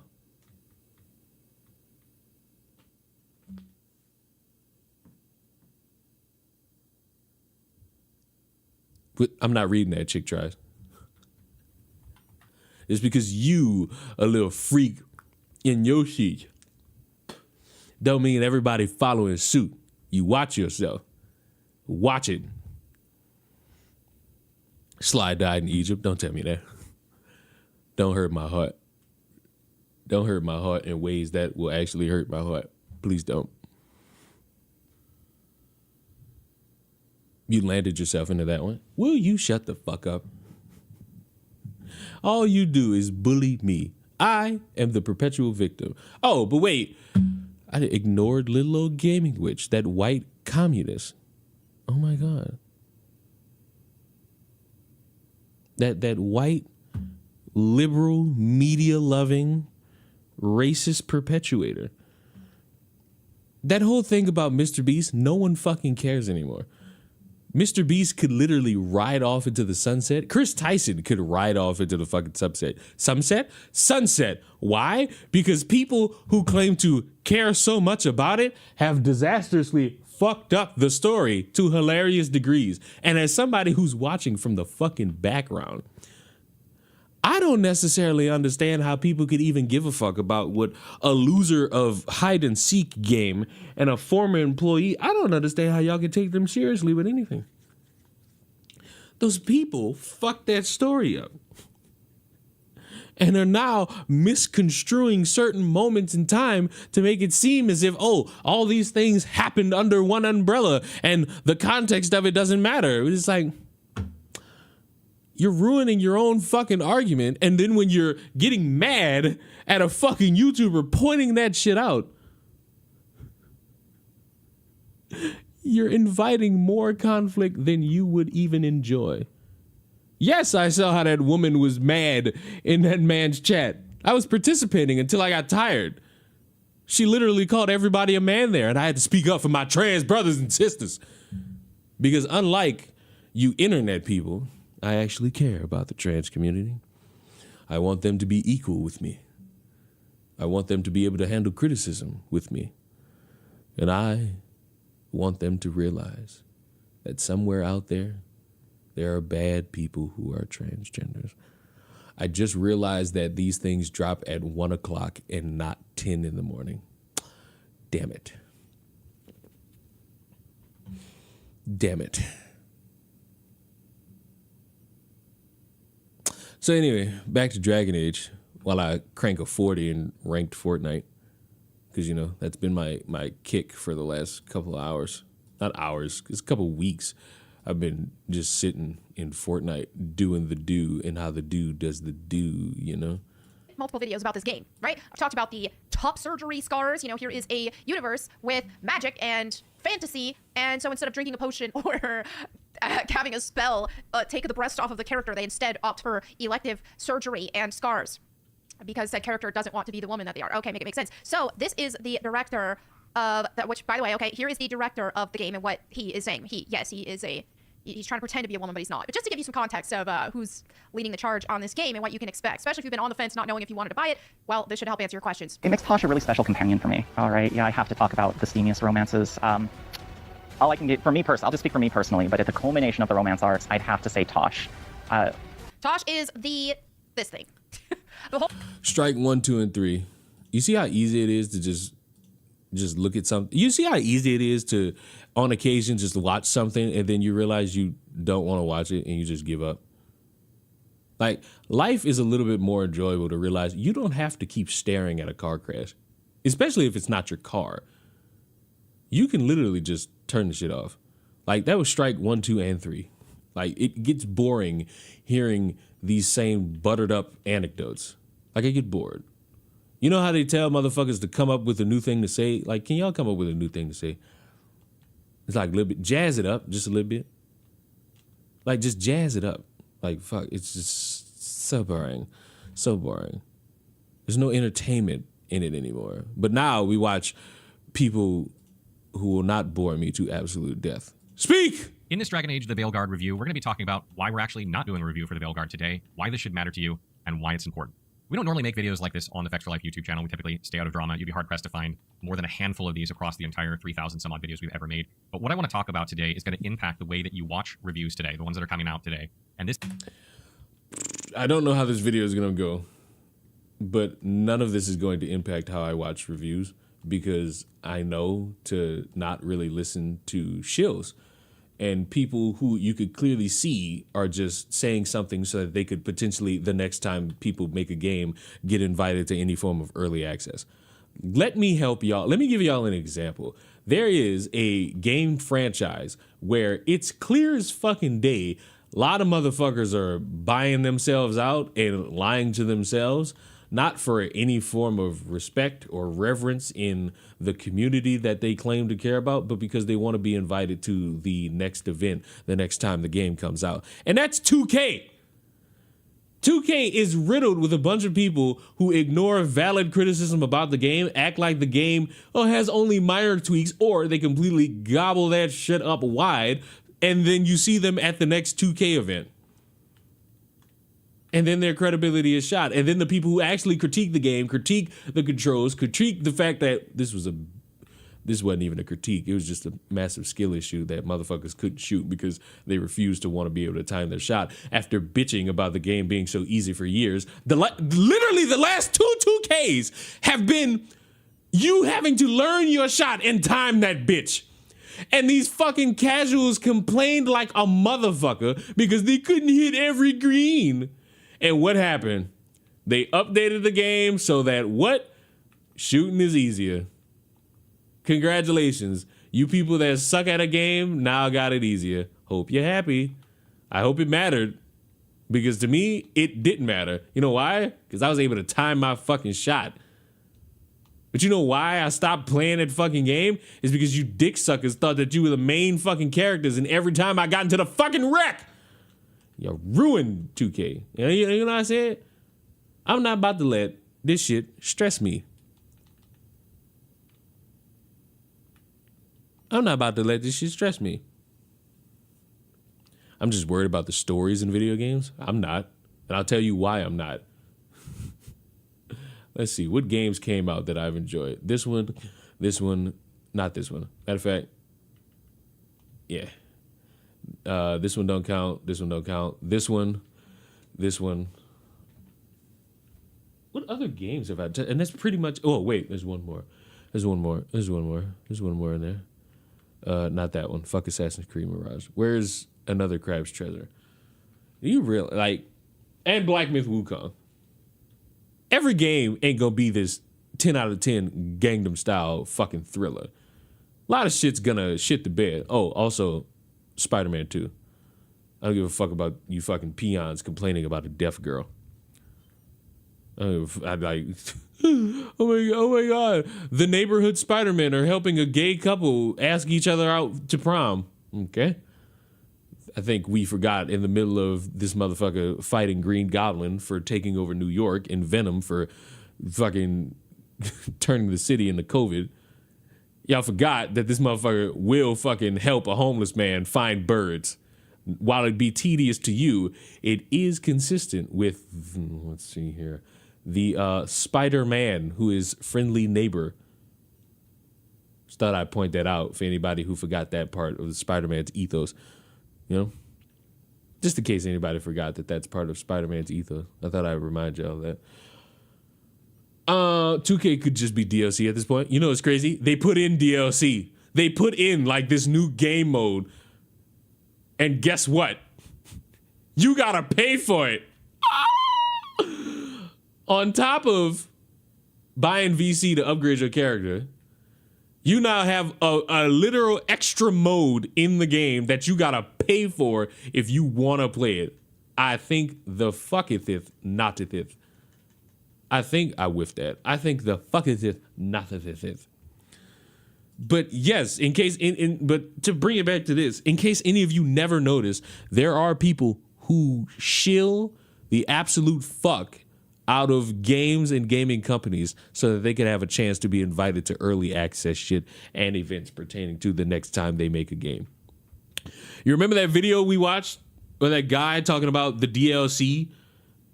But I'm not reading that, Chick Tries. It's because you, a little freak in your shit, don't mean everybody following suit. You watch yourself. Watch it. Sly died in Egypt. Don't tell me that. Don't hurt my heart. Don't hurt my heart in ways that will actually hurt my heart. Please don't. You landed yourself into that one. Will you shut the fuck up? All you do is bully me. I am the perpetual victim. Oh, but wait. I ignored little old gaming witch, that white communist. Oh my God. That white, liberal, media-loving, racist perpetuator. That whole thing about Mr. Beast, no one fucking cares anymore. Mr. Beast could literally ride off into the sunset. Chris Tyson could ride off into the fucking sunset. Why? Because people who claim to care so much about it have disastrously fucked up the story to hilarious degrees. And as somebody who's watching from the fucking background, I don't necessarily understand how people could even give a fuck about what a loser of hide and seek game and a former employee. I don't understand how y'all can take them seriously with anything. Those people fucked that story up and are now misconstruing certain moments in time to make it seem as if, oh, all these things happened under one umbrella and the context of it doesn't matter. It's like, you're ruining your own fucking argument, and then when you're getting mad at a fucking YouTuber pointing that shit out, you're inviting more conflict than you would even enjoy. Yes, I saw how that woman was mad in that man's chat. I was participating until I got tired. She literally called everybody a man there, and I had to speak up for my trans brothers and sisters. Because unlike you internet people, I actually care about the trans community. I want them to be equal with me. I want them to be able to handle criticism with me. And I want them to realize that somewhere out there are bad people who are transgenders. I just realized that these things drop at 1 o'clock and not 10 in the morning. Damn it. Damn it. So anyway, back to Dragon Age while I crank a 40 in ranked Fortnite. Because, you know, that's been my kick for the last couple of hours. Not hours, it's a couple of weeks. I've been just sitting in Fortnite doing the do and how the do does the do, you know? Multiple videos about this game, right? I've talked about the top surgery scars. You know, here is a universe with magic and fantasy. And so instead of drinking a potion or having a spell take the breast off of the character, they instead opt for elective surgery and scars because that character doesn't want to be the woman that they are. Okay, make it make sense. So this is the director that, which, by the way, okay, here is the director of the game and what he is saying. He's trying to pretend to be a woman, but he's not. But just to give you some context of who's leading the charge on this game and what you can expect, especially if you've been on the fence not knowing if you wanted to buy it, well, this should help answer your questions. It makes Tosh a really special companion for me. All right, yeah, I have to talk about the steamiest romances. All I can get, for me personally, I'll just speak for me personally, but at the culmination of the romance arcs, I'd have to say Tosh. Tosh is this thing. The whole Strike 1, 2, and 3. You see how easy it is to just look at something. You see how easy it is to, on occasion, just watch something and then you realize you don't want to watch it and you just give up. Like, life is a little bit more enjoyable to realize you don't have to keep staring at a car crash, especially if it's not your car. You can literally just turn the shit off. Like, that was strike 1, 2, and 3. Like, it gets boring hearing these same buttered up anecdotes. Like, I get bored. You know how they tell motherfuckers to come up with a new thing to say? Like, can y'all come up with a new thing to say? It's like a little bit, jazz it up just a little bit. Like, just jazz it up. Like, fuck, it's just so boring. So boring. There's no entertainment in it anymore. But now we watch people who will not bore me to absolute death. Speak! In this Dragon Age The Veilguard review, we're going to be talking about why we're actually not doing a review for The Veilguard today, why this should matter to you, and why it's important. We don't normally make videos like this on the Vex for Life YouTube channel. We typically stay out of drama. You'd be hard-pressed to find more than a handful of these across the entire 3,000 some odd videos we've ever made. But what I want to talk about today is going to impact the way that you watch reviews today, the ones that are coming out today. And this... I don't know how this video is going to go, but none of this is going to impact how I watch reviews because I know to not really listen to shills and people who you could clearly see are just saying something so that they could potentially, the next time people make a game, get invited to any form of early access. Let me help y'all. Let me give y'all an example. There is a game franchise where it's clear as fucking day a lot of motherfuckers are buying themselves out and lying to themselves, not for any form of respect or reverence in the community that they claim to care about, but because they want to be invited to the next event the next time the game comes out. And that's 2K. 2K is riddled with a bunch of people who ignore valid criticism about the game, act like the game has only minor tweaks, or they completely gobble that shit up wide, and then you see them at the next 2K event. And then their credibility is shot. And then the people who actually critique the game, critique the controls, critique the fact that this wasn't even a critique. It was just a massive skill issue that motherfuckers couldn't shoot because they refused to want to be able to time their shot after bitching about the game being so easy for years. Literally the last two 2Ks have been you having to learn your shot and time that bitch. And these fucking casuals complained like a motherfucker because they couldn't hit every green. And what happened? They updated the game so that what? Shooting is easier. Congratulations. You people that suck at a game now got it easier. Hope you're happy. I hope it mattered. Because to me, it didn't matter. You know why? Because I was able to time my fucking shot. But you know why I stopped playing that fucking game? Is because you dick suckers thought that you were the main fucking characters, and every time I got into the fucking wreck, you ruined 2K. You know what I said? I'm not about to let this shit stress me. I'm not about to let this shit stress me. I'm just worried about the stories in video games. I'm not. And I'll tell you why I'm not. Let's see, what games came out that I've enjoyed? This one, not this one. Matter of fact, yeah. This one don't count. This one don't count. This one. What other games have I? And that's pretty much. Oh wait, there's one more. There's one more in there. Not that one. Fuck Assassin's Creed Mirage. Where's another Crab's Treasure? You really like? And Black Myth Wukong. Every game ain't gonna be this 10 out of 10 Gangnam Style fucking thriller. A lot of shit's gonna shit the bed. Oh, also, Spider-Man 2. I don't give a fuck about you fucking peons complaining about a deaf girl. I'd like, oh my god, the neighborhood Spider-Men are helping a gay couple ask each other out to prom. Okay. I think we forgot in the middle of this motherfucker fighting Green Goblin for taking over New York and Venom for fucking turning the city into COVID. Y'all forgot that this motherfucker will fucking help a homeless man find birds. While it'd be tedious to you, it is consistent with, let's see here, the Spider-Man, who is friendly neighbor. Just thought I'd point that out for anybody who forgot that part of the Spider-Man's ethos. You know? Just in case anybody forgot that that's part of Spider-Man's ethos. I thought I'd remind y'all of that. 2K could just be DLC at this point. You know what's crazy? They put in DLC. They put in like this new game mode. And guess what? You gotta pay for it. On top of buying VC to upgrade your character, you now have a literal extra mode in the game that you gotta pay for if you wanna play it. I think the fucketh not it. I think I whiffed that. I think the fucketh not it. But yes, in case but to bring it back to this, in case any of you never noticed, there are people who shill the absolute fuck out of games and gaming companies so that they can have a chance to be invited to early access shit and events pertaining to the next time they make a game. You remember that video we watched or that guy talking about the DLC?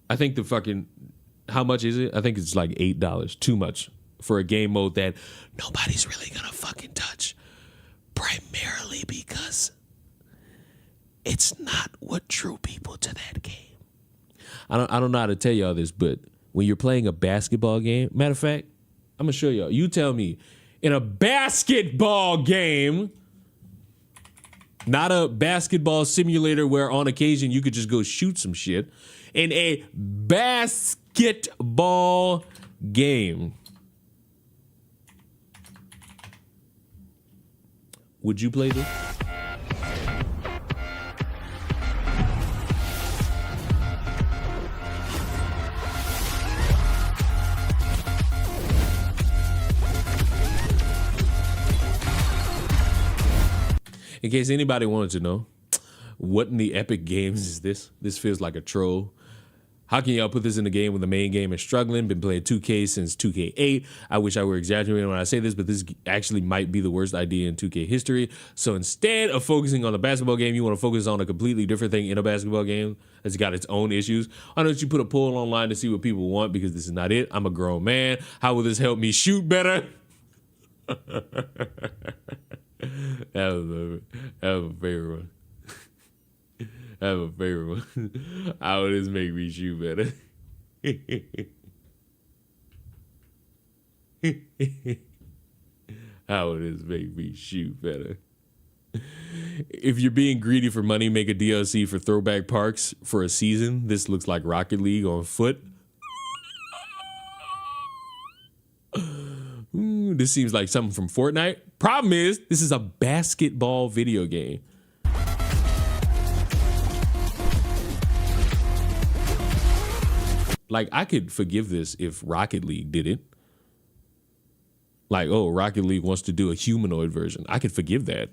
I think the fucking, how much is it? I think it's like $8, too much for a game mode that nobody's really gonna fucking touch. Primarily because it's not what drew people to that game. I don't know how to tell y'all this, but when you're playing a basketball game, matter of fact, I'm gonna show y'all. You tell me, in a basketball game, not a basketball simulator where on occasion you could just go shoot some shit, in a basketball game, would you play this? In case anybody wanted to know, what in the Epic Games is this? This feels like a troll. How can y'all put this in the game when the main game is struggling? Been playing 2K since 2K8. I wish I were exaggerating when I say this, but this actually might be the worst idea in 2K history. So instead of focusing on the basketball game, you want to focus on a completely different thing in a basketball game that's got its own issues. Why don't you put a poll online to see what people want, because this is not it. I'm a grown man. How will this help me shoot better? That was a favorite one. I have a favorite one. How would this make me shoot better? How would this make me shoot better? If you're being greedy for money, make a DLC for Throwback Parks for a season. This looks like Rocket League on foot. This seems like something from Fortnite. Problem is, this is a basketball video game. Like, I could forgive this if Rocket League did it. Like, oh, Rocket League wants to do a humanoid version. I could forgive that.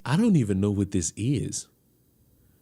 I don't even know what this is.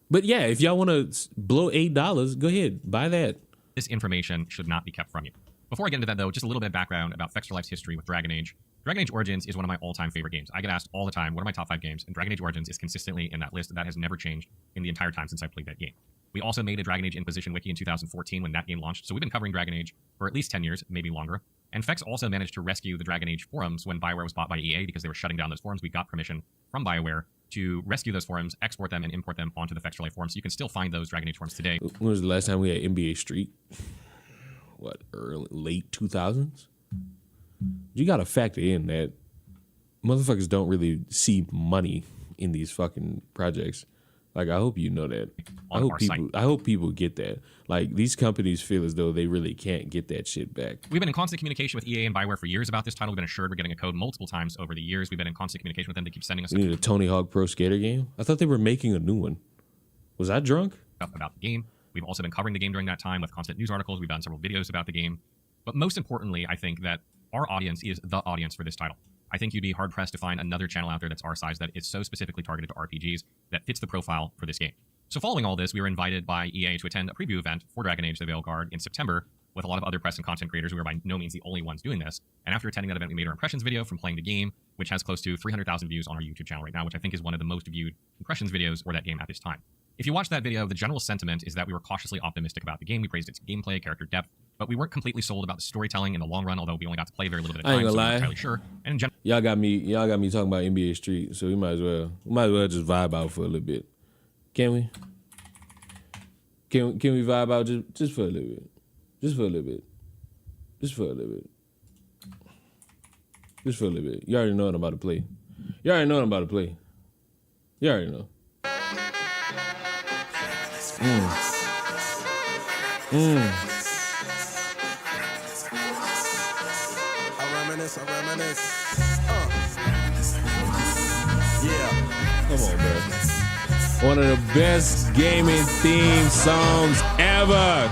But yeah, if y'all want to blow $8, go ahead, buy that. This information should not be kept from you. Before I get into that, though, just a little bit of background about Fextra Life's history with Dragon Age. Dragon Age Origins is one of my all-time favorite games. I get asked all the time, what are my top 5 games? And Dragon Age Origins is consistently in that list. That has never changed in the entire time since I played that game. We also made a Dragon Age Inquisition wiki in 2014 when that game launched, so we've been covering Dragon Age for at least 10 years, maybe longer. And Fex also managed to rescue the DragonAge forums when BioWare was bought by EA because they were shutting down those forums. We got permission from BioWare to rescue those forums, export them, and import them onto the Fextra Life forums. So you can still find those Dragon Age forums today. When was the last time we had NBA Street? What, late 2000s? You got to factor in that motherfuckers don't really see money in these fucking projects. Like, I hope you know that. I hope people get that. Like, these companies feel as though they really can't get that shit back. We've been in constant communication with EA and BioWare for years about this title. We've been assured we're getting a code multiple times over the years. We've been in constant communication with them to keep sending us. We need a Tony Hawk Pro Skater game? I thought they were making a new one. Was I drunk? About the game. We've also been covering the game during that time with constant news articles. We've done several videos about the game. But most importantly, I think that our audience is the audience for this title. I think you'd be hard-pressed to find another channel out there that's our size that is so specifically targeted to RPGs that fits the profile for this game. So following all this, we were invited by EA to attend a preview event for Dragon Age: The Veilguard in September with a lot of other press and content creators who are by no means the only ones doing this. And after attending that event, we made our impressions video from playing the game, which has close to 300,000 views on our YouTube channel right now, which I think is one of the most viewed impressions videos for that game at this time. If you watch that video, the general sentiment is that we were cautiously optimistic about the game. We praised its gameplay, character depth, but we weren't completely sold about the storytelling in the long run, although we only got to play very little bit of time, I ain't gonna so we're not lie. entirely sure. And in general, Y'all got me talking about NBA Street, so we might as well just vibe out for a little bit. Can we? Can we vibe out just for a little bit? Just for a little bit. Just for a little bit. Just for a little bit. You already know what I'm about to play. You already know what I'm about to play. You already know. I reminisce. Come on, bro. One of the best gaming theme songs ever.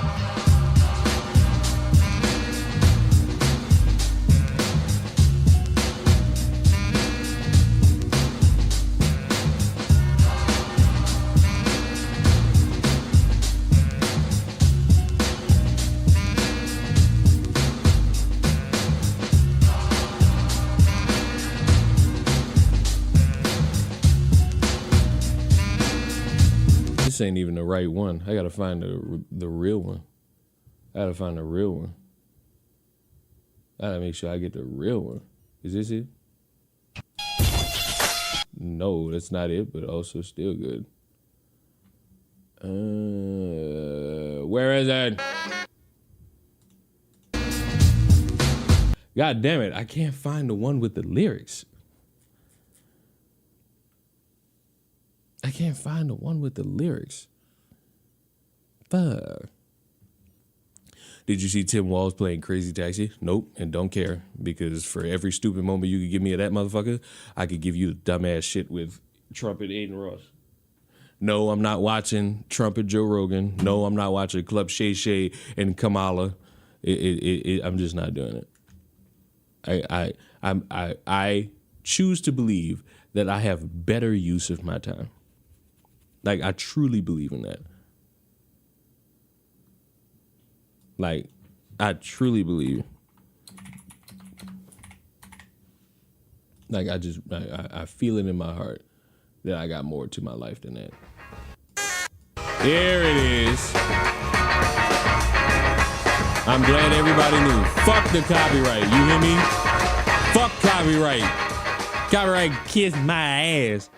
This ain't even the right one. I gotta find the real one. I gotta find the real one. I gotta make sure I get the real one. Is this it? No, that's not it, but also still good. Where is it? God damn it, I can't find the one with the lyrics. I can't find the one with the lyrics. Fuck. Did you see Tim Walz playing Crazy Taxi? Nope, and don't care, because for every stupid moment you could give me of that motherfucker, I could give you the dumbass shit with Trumpet Aiden Ross. No, I'm not watching Trumpet Joe Rogan. No, I'm not watching Club Shay Shay and Kamala. I'm just not doing it. I choose to believe that I have better use of my time. Like, I truly believe in that. Like, I truly believe. Like, I feel it in my heart that I got more to my life than that. There it is. I'm glad everybody knew. Fuck the copyright. You hear me? Fuck copyright. Copyright kiss my ass.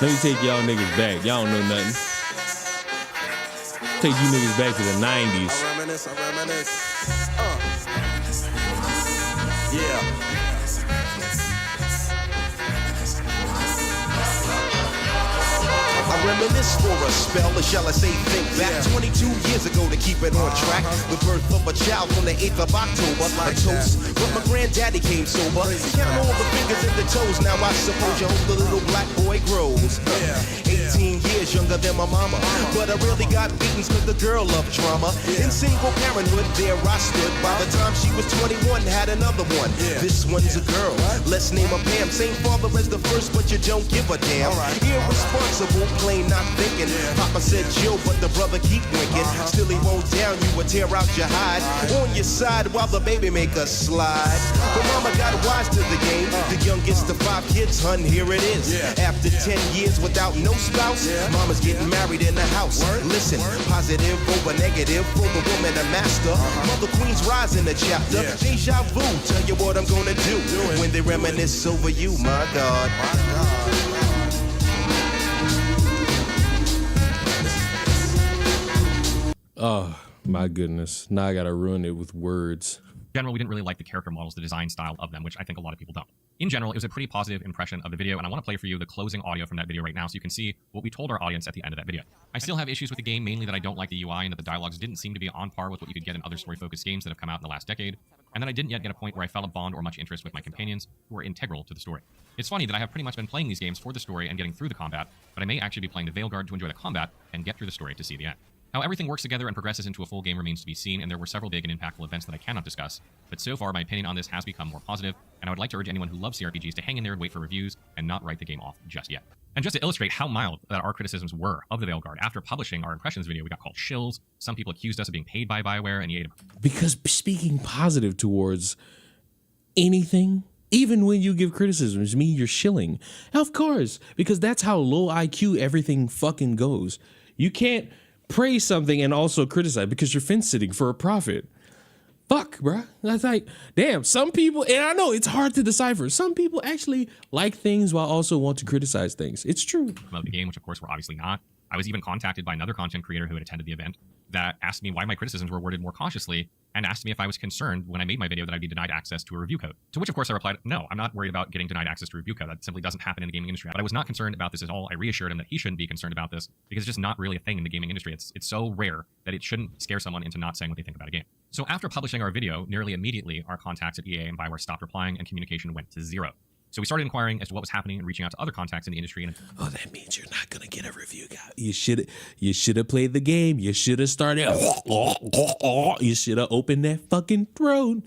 Let me take y'all niggas back. Y'all don't know nothing. Take you niggas back to the 90s. I reminisce. Yeah. I reminisce for a spell, or shall I say think back 22 years ago to keep it on track. The birth of a child on the 8th of October. A toast, but my granddaddy came sober. Count all the fingers and the toes, now I suppose you hope the little black boy grows. 18 years younger than my mama, but I really got beatings cause the girl loved drama. In single parenthood, there I stood. By the time she was 21, had another one. This one's a girl, let's name her Pam. Same father as the first, but you don't give a damn. Irresponsible, plain not thinking. Papa said chill, but the brother keep winking. Still he won't down you or tear out your hide. On your side while the baby make a slide. But mama got wise to the game. The youngest of 5 kids, hun, here it is. After 10 years without no spouse, mama's getting married in the house. Listen, positive over negative for the woman a master. Mother Queen's rise in the chapter. Deja vu, tell you what I'm gonna do when they reminisce over you, my God. Oh, my goodness. Now I gotta ruin it with words. In general, we didn't really like the character models, the design style of them, which I think a lot of people don't. In general, it was a pretty positive impression of the video, and I want to play for you the closing audio from that video right now so you can see what we told our audience at the end of that video. I still have issues with the game, mainly that I don't like the UI and that the dialogues didn't seem to be on par with what you could get in other story-focused games that have come out in the last decade, and that I didn't yet get a point where I felt a bond or much interest with my companions who were integral to the story. It's funny that I have pretty much been playing these games for the story and getting through the combat, but I may actually be playing the Veilguard to enjoy the combat and get through the story to see the end. How everything works together and progresses into a full game remains to be seen, and there were several big and impactful events that I cannot discuss. But so far, my opinion on this has become more positive, and I would like to urge anyone who loves CRPGs to hang in there and wait for reviews and not write the game off just yet. And just to illustrate how mild that our criticisms were of the Veilguard, after publishing our impressions video, we got called shills. Some people accused us of being paid by BioWare, and EA. Because speaking positive towards anything, even when you give criticisms, mean you're shilling. Of course, because that's how low IQ everything fucking goes. You can't praise something and also criticize because you're fence sitting for a profit. Fuck, bruh. That's like, damn, some people, and I know it's hard to decipher, some people actually like things while also want to criticize things. It's true. About the game, which of course we're obviously not. I was even contacted by another content creator who had attended the event that asked me why my criticisms were worded more cautiously and asked me if I was concerned when I made my video that I'd be denied access to a review code. To which, of course, I replied, no, I'm not worried about getting denied access to a review code. That simply doesn't happen in the gaming industry. But I was not concerned about this at all. I reassured him that he shouldn't be concerned about this because it's just not really a thing in the gaming industry. It's so rare that it shouldn't scare someone into not saying what they think about a game. So after publishing our video, nearly immediately, our contacts at EA and BioWare stopped replying and communication went to zero. So we started inquiring as to what was happening and reaching out to other contacts in the industry. And oh, that means you're not gonna get a review, guy. You should have played the game. You should have started. You should have opened that fucking throat.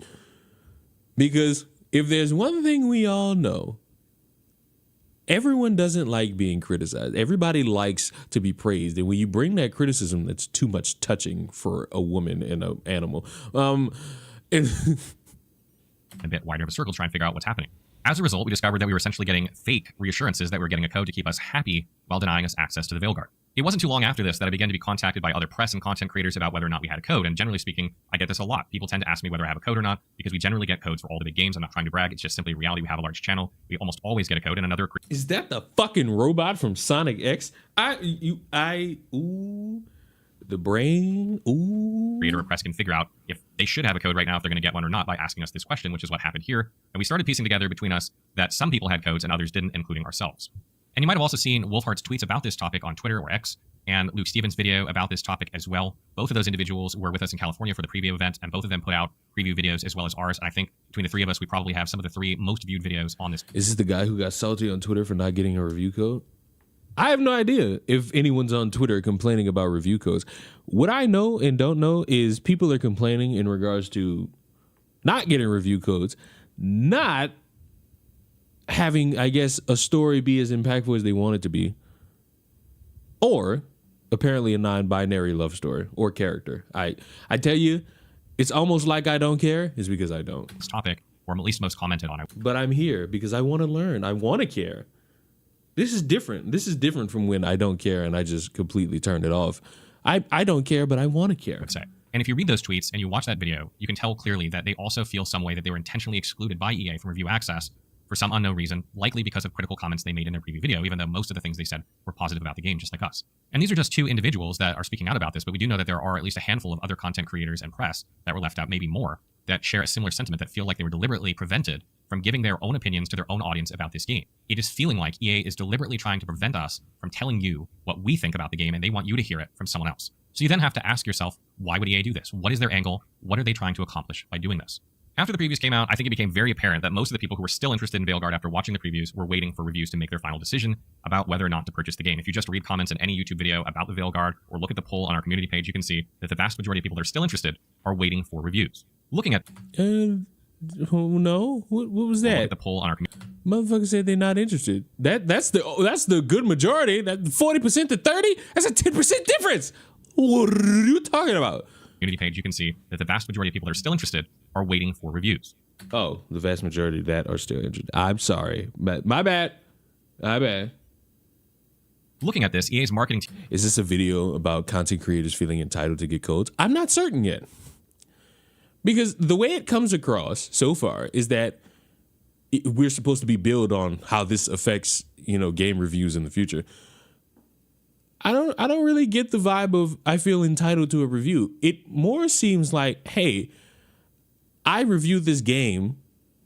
Because if there's one thing we all know, everyone doesn't like being criticized. Everybody likes to be praised. And when you bring that criticism, that's too much touching for a woman and an animal. A bit wider of a circle to try and figure out what's happening. As a result, we discovered that we were essentially getting fake reassurances that we were getting a code to keep us happy while denying us access to the Veilguard. It wasn't too long after this that I began to be contacted by other press and content creators about whether or not we had a code. And generally speaking, I get this a lot. People tend to ask me whether I have a code or not because we generally get codes for all the big games. I'm not trying to brag. It's just simply reality. We have a large channel. We almost always get a code. And another... Is that the fucking robot from Sonic X? The brain, creator or press can figure out if they should have a code right now, if they're going to get one or not, by asking us this question, which is what happened here. And we started piecing together between us that some people had codes and others didn't, including ourselves. And you might have also seen Wolfheart's tweets about this topic on Twitter or X, and Luke Stevens' video about this topic as well. Both of those individuals were with us in California for the preview event, and both of them put out preview videos as well as ours. And I think between the three of us, we probably have some of the three most viewed videos on this. Is this the guy who got salty on Twitter for not getting a review code? I have no idea if anyone's on Twitter complaining about review codes. What I know and don't know is people are complaining in regards to not getting review codes, not having, I guess, a story be as impactful as they want it to be, or apparently a non-binary love story or character. I tell you, it's almost like I don't care. It's because I don't. This topic, or at least most commented on it. But I'm here because I want to learn. I want to care. This is different. This is different from when I don't care and I just completely turned it off. I don't care, but I want to care. And if you read those tweets and you watch that video, you can tell clearly that they also feel some way that they were intentionally excluded by EA from review access for some unknown reason, likely because of critical comments they made in their preview video, even though most of the things they said were positive about the game, just like us. And these are just two individuals that are speaking out about this, but we do know that there are at least a handful of other content creators and press that were left out, maybe more, that share a similar sentiment, that feel like they were deliberately prevented from giving their own opinions to their own audience about this game. It is feeling like EA is deliberately trying to prevent us from telling you what we think about the game, and they want you to hear it from someone else. So you then have to ask yourself, why would EA do this? What is their angle? What are they trying to accomplish by doing this? After the previews came out, I think it became very apparent that most of the people who were still interested in Veilguard after watching the previews were waiting for reviews to make their final decision about whether or not to purchase the game. If you just read comments in any YouTube video about the Veilguard or look at the poll on our community page, you can see that the vast majority of people that are still interested are waiting for reviews. Looking at... no? What was that? Look at the poll on our community. Motherfucker said they're not interested. That's the good majority. That 40% to 30? That's a 10% difference. What are you talking about? Community page, you can see that the vast majority of people that are still interested are waiting for reviews. Oh, the vast majority of that are still interested. I'm sorry. My bad. Looking at this, EA's marketing team... Is this a video about content creators feeling entitled to get codes? I'm not certain yet. Because the way it comes across so far is that we're supposed to be billed on how this affects, game reviews in the future. I don't really get the vibe of I feel entitled to a review. It more seems like, hey, I reviewed this game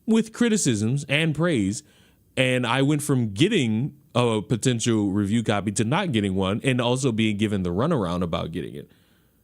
with criticisms and praise, and I went from getting a potential review copy to not getting one, and also being given the runaround about getting it.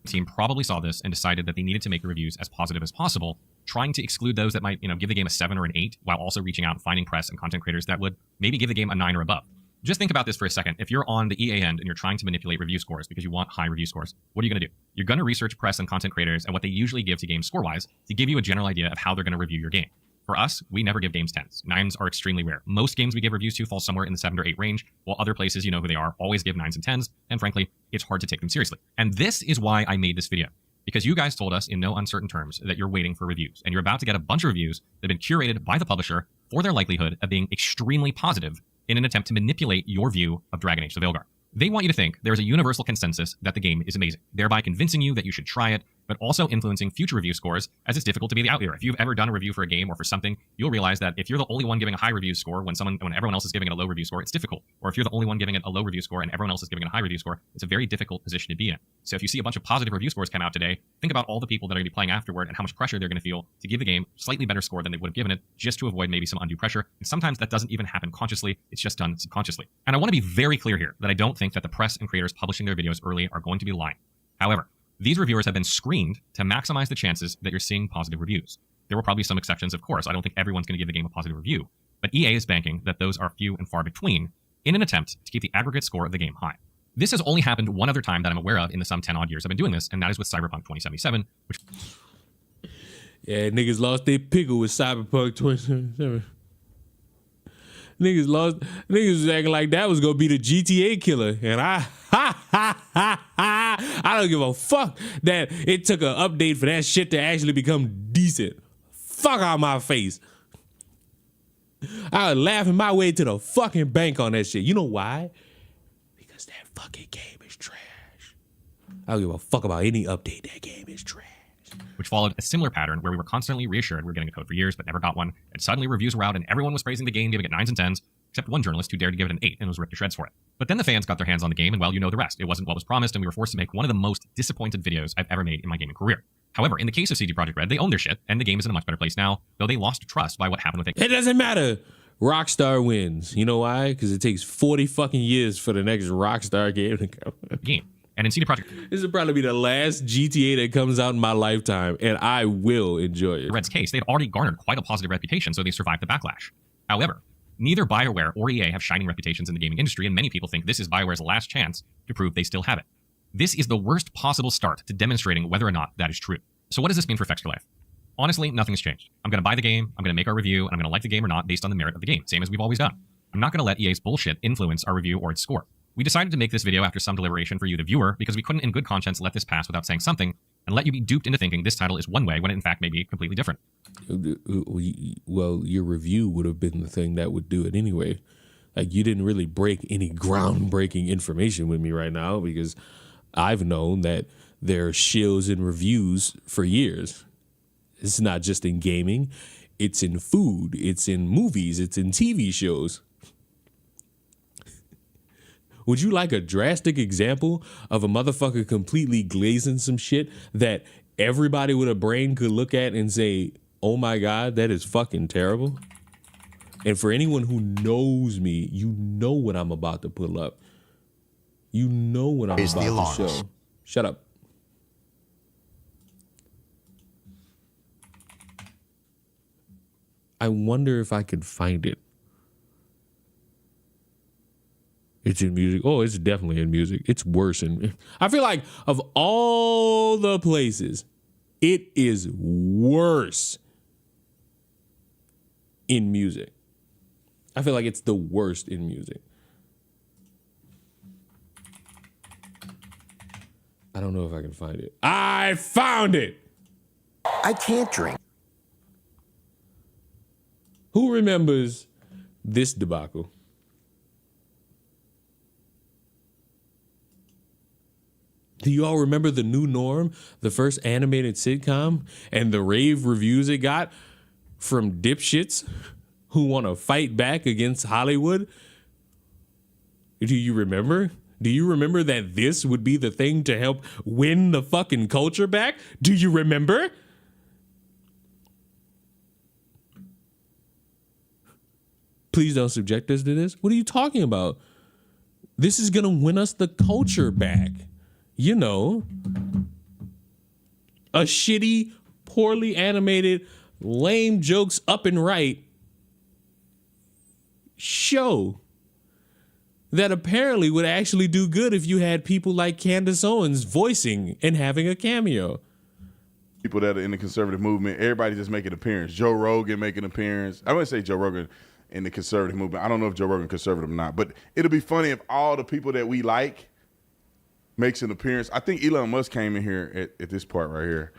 The team probably saw this and decided that they needed to make the reviews as positive as possible, trying to exclude those that might, give the game a 7 or an 8, while also reaching out and finding press and content creators that would maybe give the game a 9 or above. Just think about this for a second. If you're on the EA end and you're trying to manipulate review scores because you want high review scores, what are you going to do? You're going to research press and content creators and what they usually give to games score-wise to give you a general idea of how they're going to review your game. For us, we never give games 10s. 9s are extremely rare. Most games we give reviews to fall somewhere in the 7 or 8 range, while other places, you know who they are, always give 9s and 10s, and frankly, it's hard to take them seriously. And this is why I made this video. Because you guys told us in no uncertain terms that you're waiting for reviews, and you're about to get a bunch of reviews that have been curated by the publisher for their likelihood of being extremely positive in an attempt to manipulate your view of Dragon Age: The Veilguard. They want you to think there is a universal consensus that the game is amazing, thereby convincing you that you should try it, but also influencing future review scores, as it's difficult to be the outlier. If you've ever done a review for a game or for something, you'll realize that if you're the only one giving a high review score when everyone else is giving it a low review score, it's difficult. Or if you're the only one giving it a low review score and everyone else is giving it a high review score, it's a very difficult position to be in. So if you see a bunch of positive review scores come out today, think about all the people that are going to be playing afterward and how much pressure they're going to feel to give the game a slightly better score than they would have given it, just to avoid maybe some undue pressure. And sometimes that doesn't even happen consciously, it's just done subconsciously. And I want to be very clear here that I don't think that the press and creators publishing their videos early are going to be lying. However, these reviewers have been screened to maximize the chances that you're seeing positive reviews. There will probably be some exceptions, of course. I don't think everyone's going to give the game a positive review. But EA is banking that those are few and far between in an attempt to keep the aggregate score of the game high. This has only happened one other time that I'm aware of in the some 10 odd years I've been doing this, and that is with Cyberpunk 2077, which... Yeah, niggas lost their pickle with Cyberpunk 2077. Niggas was acting like that was gonna be the GTA killer, and I don't give a fuck that it took an update for that shit to actually become decent. Fuck out my face. I was laughing my way to the fucking bank on that shit. You know why? Because that fucking game is trash. I don't give a fuck about any update. That game is trash. Which followed a similar pattern where we were constantly reassured we were getting a code for years, but never got one. And suddenly reviews were out and everyone was praising the game, giving it 9s and 10s, except one journalist who dared to give it an 8 and was ripped to shreds for it. But then the fans got their hands on the game, and well, you know the rest. It wasn't what was promised, and we were forced to make one of the most disappointed videos I've ever made in my gaming career. However, in the case of CD Projekt Red, they own their shit, and the game is in a much better place now, though they lost trust by what happened with it. It doesn't matter. Rockstar wins. You know why? Because it takes 40 fucking years for the next Rockstar game to come. And in CD Projekt, this will probably be the last GTA that comes out in my lifetime, and I will enjoy it. Red's case, they had already garnered quite a positive reputation, so they survived the backlash. However, neither BioWare or EA have shining reputations in the gaming industry, and many people think this is BioWare's last chance to prove they still have it. This is the worst possible start to demonstrating whether or not that is true. So what does this mean for Fextra Life? Honestly, nothing's changed. I'm going to buy the game, I'm going to make our review, and I'm going to like the game or not based on the merit of the game, same as we've always done. I'm not going to let EA's bullshit influence our review or its score. We decided to make this video after some deliberation for you, the viewer, because we couldn't in good conscience let this pass without saying something and let you be duped into thinking this title is one way when it in fact may be completely different. Well, your review would have been the thing that would do it anyway. Like, you didn't really break any groundbreaking information with me right now, because I've known that there are shills and reviews for years. It's not just in gaming. It's in food. It's in movies. It's in TV shows. Would you like a drastic example of a motherfucker completely glazing some shit that everybody with a brain could look at and say, oh my God, that is fucking terrible? And for anyone who knows me, you know what I'm about to pull up. You know what I'm about to show. Shut up. I wonder if I could find it. It's in music. Oh, it's definitely in music. It's worse in... I feel like of all the places, it is worse in music. I feel like it's the worst in music. I don't know if I can find it. I found it! I can't drink. Who remembers this debacle? Do you all remember The New Norm, the first animated sitcom, and the rave reviews it got from dipshits who want to fight back against Hollywood? Do you remember? Do you remember that this would be the thing to help win the fucking culture back? Do you remember? Please don't subject us to this. What are you talking about? This is going to win us the culture back. You know, a shitty, poorly animated, lame jokes up and right show that apparently would actually do good if you had people like Candace Owens voicing and having a cameo. People that are in the conservative movement, everybody just make an appearance. Joe Rogan make an appearance. I wouldn't say Joe Rogan in the conservative movement. I don't know if Joe Rogan conservative or not, but it'll be funny if all the people that we like makes an appearance. I think Elon Musk came in here at this part right here.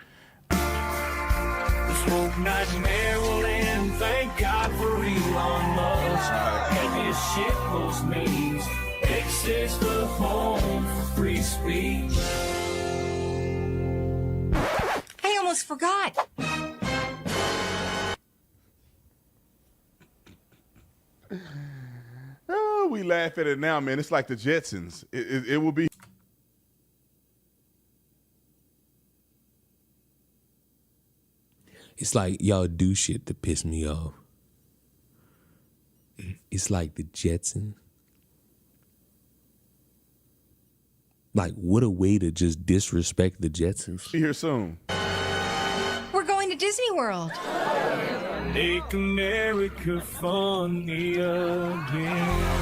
The smoke nights in Maryland, thank God for Elon Musk. And his shit post means X is the home for free speech. I almost forgot. Oh, we laugh at it now, man. It's like the Jetsons. It will be. It's like y'all do shit to piss me off. It's like the Jetsons. Like, what a way to just disrespect the Jetsons. Be here soon. We're going to Disney World. Make America funny again.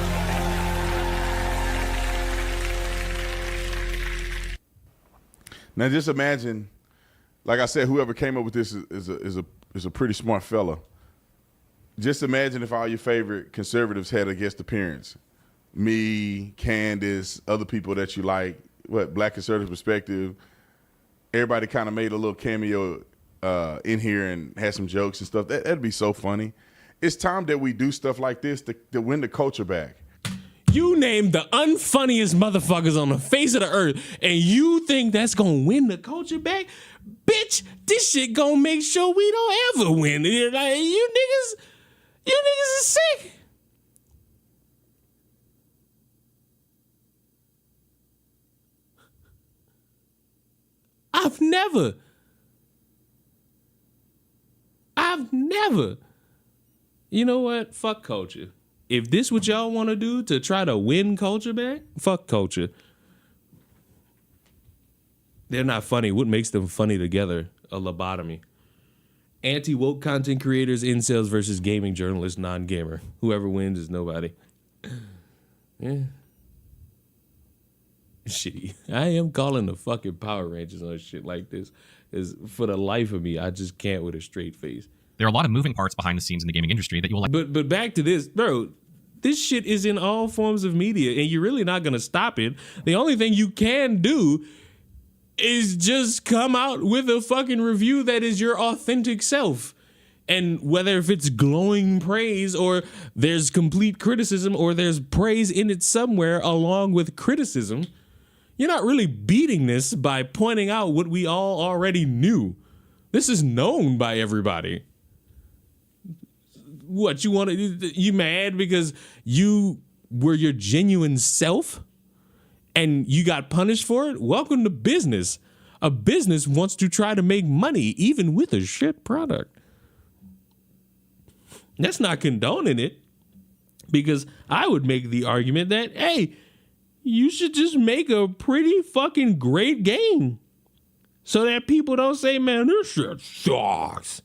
Now just imagine, like I said, whoever came up with this is a pretty smart fella. Just imagine if all your favorite conservatives had a guest appearance. Me, Candace, other people that you like, Black Conservative Perspective. Everybody kind of made a little cameo in here and had some jokes and stuff. That'd be so funny. It's time that we do stuff like this to win the culture back. You named the unfunniest motherfuckers on the face of the earth, and you think that's gonna win the culture back? Bitch, this shit gonna make sure we don't ever win. Like, you niggas are sick. I've never. You know what? Fuck culture. If this what y'all want to do to try to win culture back, fuck culture. They're not funny. What makes them funny together? A lobotomy. Anti-woke content creators, incels versus gaming journalists, non-gamer. Whoever wins is nobody. Yeah. Shitty. I am calling the fucking Power Rangers on shit like this. Is for the life of me, I just can't with a straight face. There are a lot of moving parts behind the scenes in the gaming industry that you will like. But back to this, bro. This shit is in all forms of media, and you're really not gonna stop it. The only thing you can do is just come out with a fucking review that is your authentic self. And whether if it's glowing praise or there's complete criticism or there's praise in it somewhere along with criticism, you're not really beating this by pointing out what we all already knew. This is known by everybody. What, you mad because you were your genuine self and you got punished for it? Welcome to business. A business wants to try to make money even with a shit product. That's not condoning it, because I would make the argument that, hey, you should just make a pretty fucking great game so that people don't say, man, this shit sucks.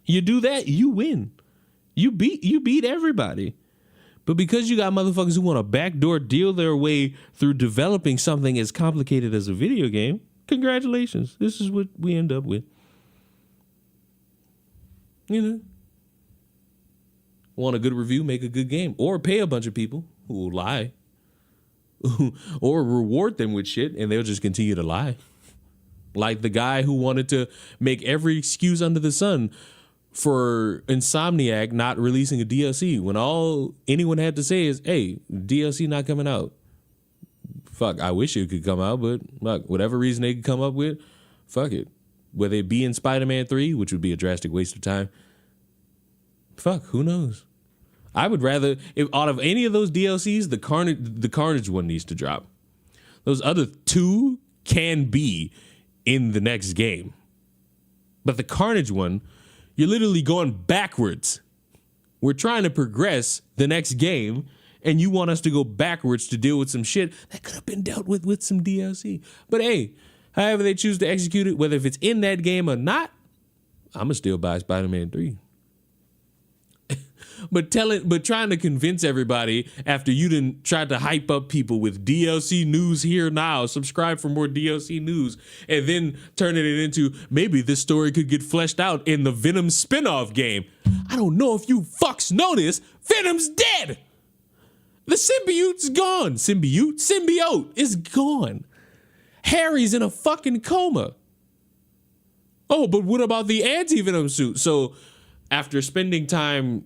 You do that, you win. You beat everybody. But because you got motherfuckers who want to backdoor deal their way through developing something as complicated as a video game, congratulations. This is what we end up with. You know? Want a good review, make a good game. Or pay a bunch of people who will lie. Or reward them with shit and they'll just continue to lie. Like the guy who wanted to make every excuse under the sun for Insomniac not releasing a DLC when all anyone had to say is, hey, DLC not coming out. Fuck, I wish it could come out, but fuck, whatever reason they could come up with, fuck it. Whether it be in Spider-Man 3, which would be a drastic waste of time, fuck, who knows? I would rather, if out of any of those DLCs, the Carnage one needs to drop. Those other two can be in the next game. But the Carnage one, you're literally going backwards. We're trying to progress the next game, and you want us to go backwards to deal with some shit that could have been dealt with some DLC. But hey, however they choose to execute it, whether if it's in that game or not, I'm going to still buy Spider-Man 3. but trying to convince everybody after you didn't try to hype up people with DLC news here now, subscribe for more DLC news, and then turning it into maybe this story could get fleshed out in the Venom spinoff game. I don't know if you fucks know this, Venom's dead. The symbiote's gone. Symbiote is gone. Harry's in a fucking coma. Oh, but what about the anti-Venom suit? So after spending time,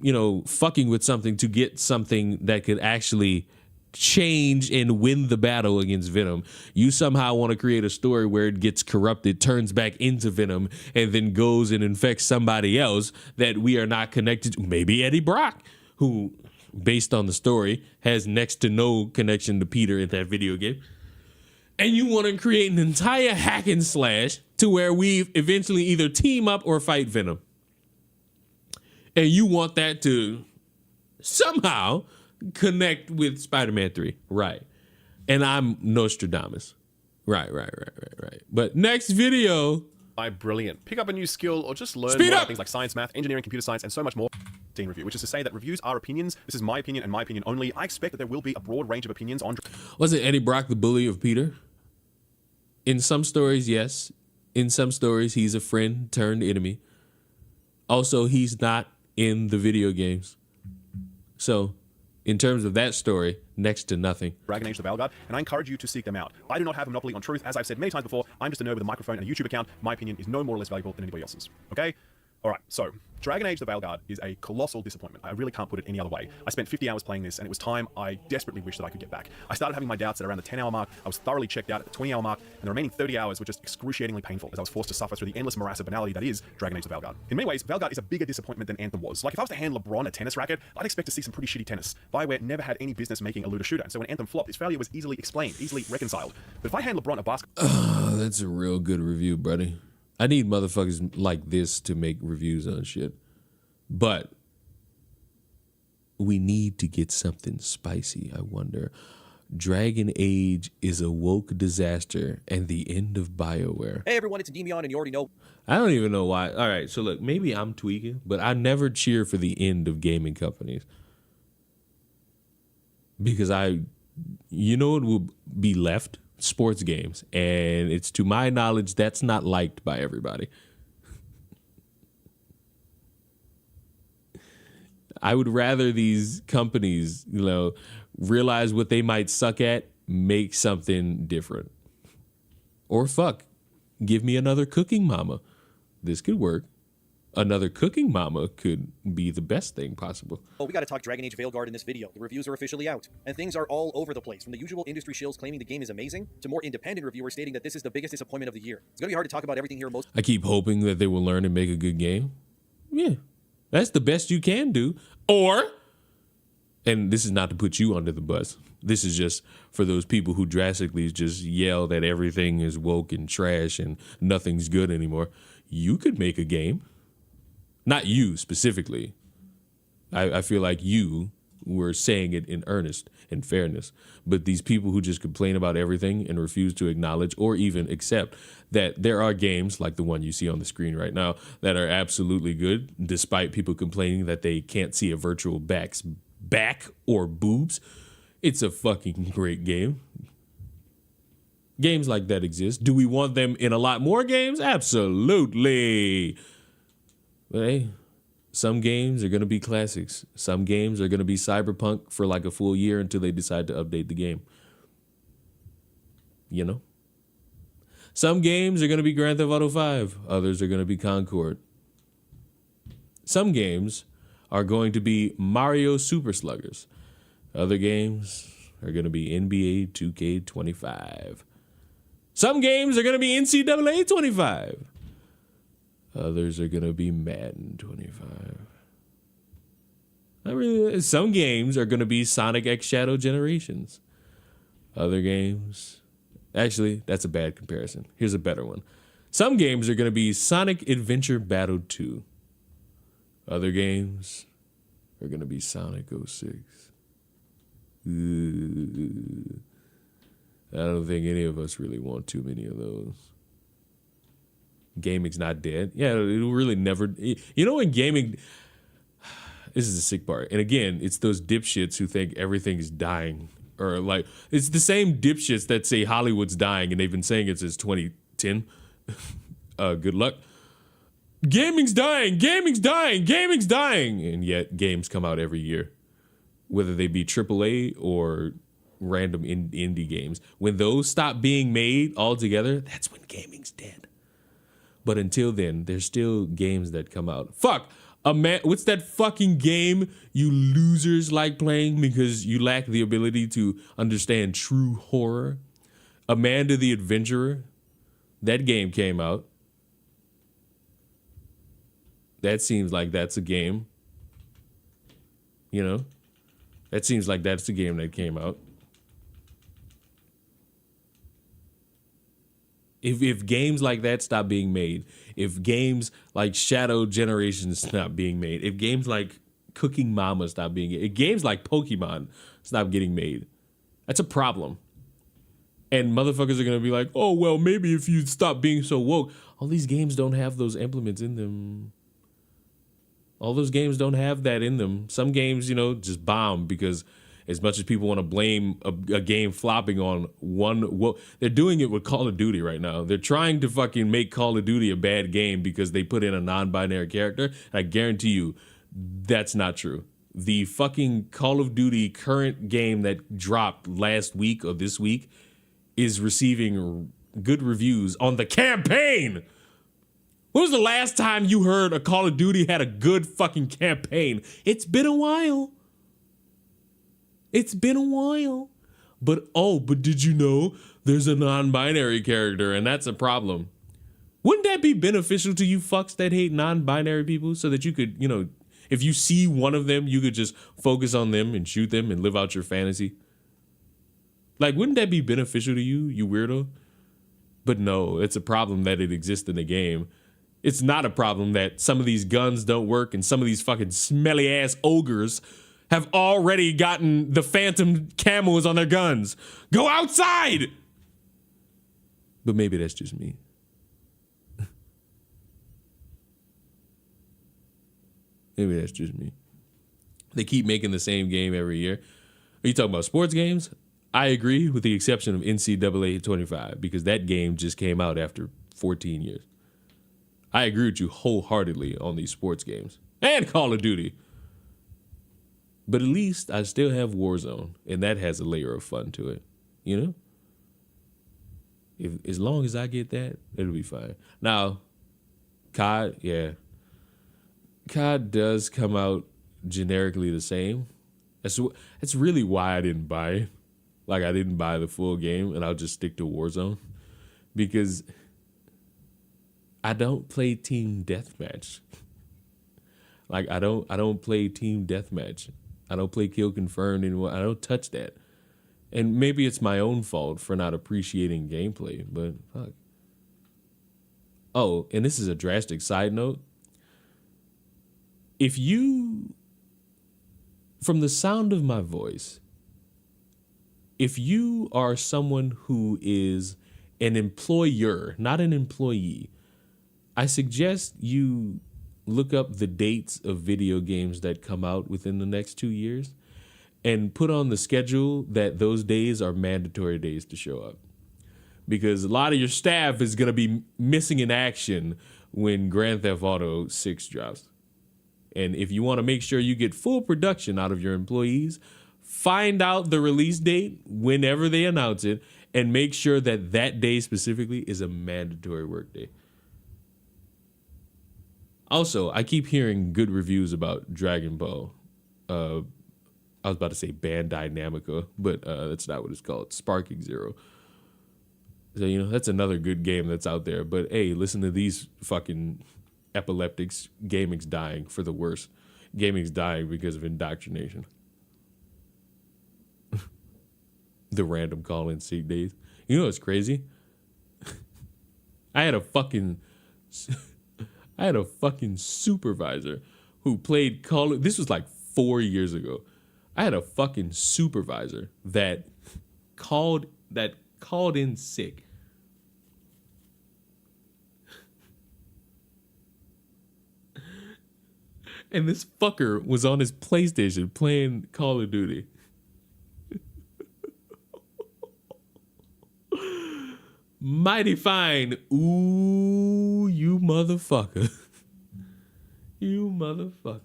fucking with something to get something that could actually change and win the battle against Venom, you somehow want to create a story where it gets corrupted, turns back into Venom, and then goes and infects somebody else that we are not connected to. Maybe Eddie Brock, who, based on the story, has next to no connection to Peter in that video game. And you want to create an entire hack and slash to where we eventually either team up or fight Venom. And you want that to somehow connect with Spider-Man 3. Right. And I'm Nostradamus. Right. But next video. Brilliant. Pick up a new skill or just learn more things like science, math, engineering, computer science, and so much more. Review, which is to say that reviews are opinions. This is my opinion and my opinion only. I expect that there will be a broad range of opinions on. Wasn't Eddie Brock the bully of Peter? In some stories, yes. In some stories, he's a friend turned enemy. Also, he's not in the video games. So, in terms of that story, next to nothing. Dragon Age the Veilguard, and I encourage you to seek them out. I do not have a monopoly on truth. As I've said many times before, I'm just a nerd with a microphone and a YouTube account. My opinion is no more or less valuable than anybody else's. Okay? All right, so Dragon Age the Veilguard is a colossal disappointment. I really can't put it any other way. I spent 50 hours playing this, and it was time I desperately wished that I could get back. I started having my doubts at around the 10-hour mark. I was thoroughly checked out at the 20-hour mark, and the remaining 30 hours were just excruciatingly painful as I was forced to suffer through the endless morass of banality that is Dragon Age the Veilguard. In many ways, Veilguard is a bigger disappointment than Anthem was. Like, if I was to hand LeBron a tennis racket, I'd expect to see some pretty shitty tennis. BioWare never had any business making a looter shooter, and so when Anthem flopped, its failure was easily explained, easily reconciled. But if I hand LeBron a basketball... That's a real good review, buddy. I need motherfuckers like this to make reviews on shit. But we need to get something spicy, I wonder. Dragon Age is a woke disaster and the end of BioWare. Hey everyone, it's Endymion, and you already know. I don't even know why. All right, so look, maybe I'm tweaking, but I never cheer for the end of gaming companies. Because you know what will be left? Sports games. And it's, to my knowledge, that's not liked by everybody. I would rather these companies, realize what they might suck at, make something different. Or fuck, give me another cooking mama. This could work. Another cooking mama could be the best thing possible. Oh, we gotta talk Dragon Age Veilguard in this video. The reviews are officially out, and things are all over the place. From the usual industry shills claiming the game is amazing, to more independent reviewers stating that this is the biggest disappointment of the year. It's gonna be hard to talk about everything here. I keep hoping that they will learn and make a good game. Yeah, that's the best you can do. Or, and this is not to put you under the bus, this is just for those people who drastically just yell that everything is woke and trash and nothing's good anymore. You could make a game. Not you specifically. I feel like you were saying it in earnest and fairness. But these people who just complain about everything and refuse to acknowledge or even accept that there are games like the one you see on the screen right now that are absolutely good, despite people complaining that they can't see a virtual back or boobs. It's a fucking great game. Games like that exist. Do we want them in a lot more games? Absolutely. But hey, some games are going to be classics. Some games are going to be cyberpunk for like a full year until they decide to update the game. Some games are going to be Grand Theft Auto 5. Others are going to be Concord. Some games are going to be Mario Super Sluggers. Other games are going to be NBA 2K25. Some games are going to be NCAA 25. Others are going to be Madden 25. Some games are going to be Sonic X Shadow Generations. Other games... Actually, that's a bad comparison. Here's a better one. Some games are going to be Sonic Adventure Battle 2. Other games are going to be Sonic 06. Ooh. I don't think any of us really want too many of those. Gaming's not dead. Yeah, it'll really never... when gaming... this is the sick part. And again, it's those dipshits who think everything's dying. Or like, it's the same dipshits that say Hollywood's dying, and they've been saying it since 2010. Good luck. Gaming's dying, gaming's dying, gaming's dying. And yet games come out every year, whether they be AAA or random indie games. When those stop being made altogether, that's when gaming's dead. But until then, there's still games that come out. Fuck! What's that fucking game you losers like playing because you lack the ability to understand true horror? Amanda the Adventurer. That game came out. That seems like that's a game. You know? That seems like that's the game that came out. If games like that stop being made, if games like Shadow Generation stop being made, if games like Cooking Mama stop being made, if games like Pokemon stop getting made, that's a problem. And motherfuckers are going to be like, oh, well, maybe if you stop being so woke. All these games don't have those implements in them. All those games don't have that in them. Some games, you know, just bomb because as much as people want to blame a game flopping on one, well, they're doing it with Call of Duty right now. They're trying to fucking make Call of Duty a bad game because they put in a non-binary character. And I guarantee you, that's not true. The fucking Call of Duty current game that dropped last week or this week is receiving good reviews on the campaign. When was the last time you heard a Call of Duty had a good fucking campaign? It's been a while. It's been a while. But did you know there's a non-binary character and that's a problem? Wouldn't that be beneficial to you fucks that hate non-binary people so that you could, you know, if you see one of them, you could just focus on them and shoot them and live out your fantasy? Like, wouldn't that be beneficial to you, you weirdo? But no, it's a problem that it exists in the game. It's not a problem that some of these guns don't work and some of these fucking smelly ass ogres have already gotten the phantom camos on their guns. Go outside! But maybe that's just me. Maybe that's just me. They keep making the same game every year. Are you talking about sports games? I agree, with the exception of NCAA 25, because that game just came out after 14 years. I agree with you wholeheartedly on these sports games. And Call of Duty. But at least I still have Warzone, and that has a layer of fun to it. You know? As long as I get that, it'll be fine. Now, COD, yeah. COD does come out generically the same. That's really why I didn't buy it. Like, I didn't buy the full game, and I'll just stick to Warzone. Because I don't play team deathmatch. Like, I don't play team deathmatch. I don't play kill confirmed anymore. I don't touch that. And maybe it's my own fault for not appreciating gameplay, but fuck. Oh, and this is a drastic side note. If you, from the sound of my voice, if you are someone who is an employer, not an employee, I suggest you look up the dates of video games that come out within the next 2 years and put on the schedule that those days are mandatory days to show up. Because a lot of your staff is going to be missing in action when Grand Theft Auto 6 drops. And if you want to make sure you get full production out of your employees, find out the release date whenever they announce it and make sure that that day specifically is a mandatory work day. Also, I keep hearing good reviews about Dragon Ball. I was about to say Bandai Namco, but that's not what it's called. Sparking Zero. So, you know, that's another good game that's out there. But, hey, listen to these fucking epileptics. Gaming's dying for the worst. Gaming's dying because of indoctrination. The random call-in sick days. You know what's crazy? I had a fucking supervisor who played Call of... This was like 4 years ago. I had a fucking supervisor that called in sick. And this fucker was on his PlayStation playing Call of Duty. Mighty fine. Ooh, you motherfucker. You motherfucker.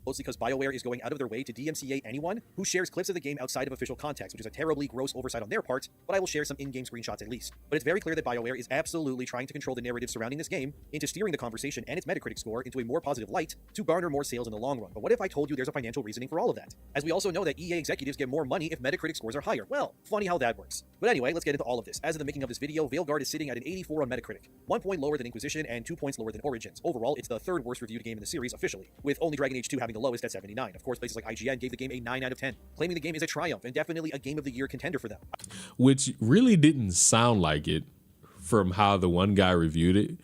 Mostly because BioWare is going out of their way to DMCA anyone who shares clips of the game outside of official context, which is a terribly gross oversight on their part, but I will share some in-game screenshots at least. But it's very clear that BioWare is absolutely trying to control the narrative surrounding this game into steering the conversation and its Metacritic score into a more positive light to garner more sales in the long run. But what if I told you there's a financial reasoning for all of that? As we also know that EA executives get more money if Metacritic scores are higher. Well, funny how that works. But anyway, let's get into all of this. As of the making of this video, Veilguard is sitting at an 84 on Metacritic, 1 point lower than Inquisition and 2 points lower than Origins. Overall, it's the third worst reviewed game in the series officially, with only Dragon Age 2 having the lowest at 79. Of course, places like IGN gave the game a 9 out of 10, claiming the game is a triumph and definitely a Game of the Year contender for them. Which really didn't sound like it from how the one guy reviewed it.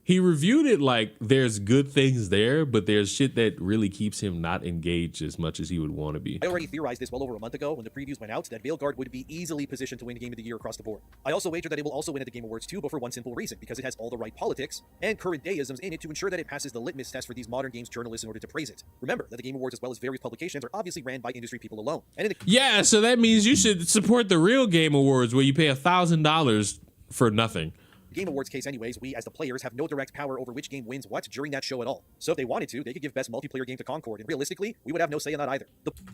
He reviewed it like there's good things there, but there's shit that really keeps him not engaged as much as he would want to be. I already theorized this well over a month ago when the previews went out that Veilguard would be easily positioned to win Game of the Year across the board. I also wagered that it will also win at the Game Awards too, but for one simple reason, because it has all the right politics and current dayisms in it to ensure that it passes the litmus test for these modern games journalists in order to praise it. Remember that the Game Awards as well as various publications are obviously ran by industry people alone. And yeah, so that means you should support the real Game Awards where you pay $1,000 for nothing. Game Awards case anyways, we as the players have no direct power over which game wins what during that show at all. So if they wanted to, they could give best multiplayer game to Concord, and realistically, we would have no say in that either.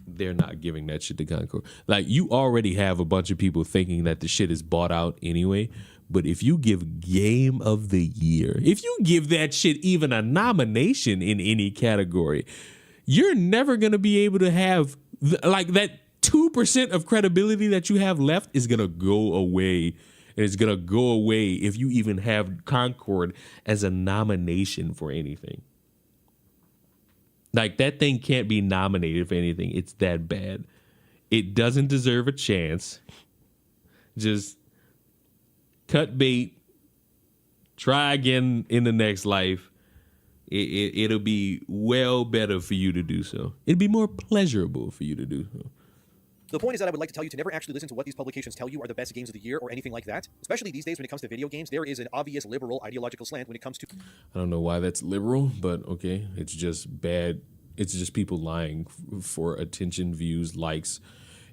They're not giving that shit to Concord. Like, you already have a bunch of people thinking that the shit is bought out anyway, but if you give Game of the Year, if you give that shit even a nomination in any category, you're never going to be able to have, like, that 2% of credibility that you have left is going to go away. And it's going to go away if you even have Concord as a nomination for anything. Like, that thing can't be nominated for anything. It's that bad. It doesn't deserve a chance. Just cut bait. Try again in the next life. It'll be well better for you to do so. It'd be more pleasurable for you to do so. The point is that I would like to tell you to never actually listen to what these publications tell you are the best games of the year or anything like that. Especially these days when it comes to video games, there is an obvious liberal ideological slant when it comes to... I don't know why that's liberal, but okay. It's just bad. It's just people lying for attention, views, likes,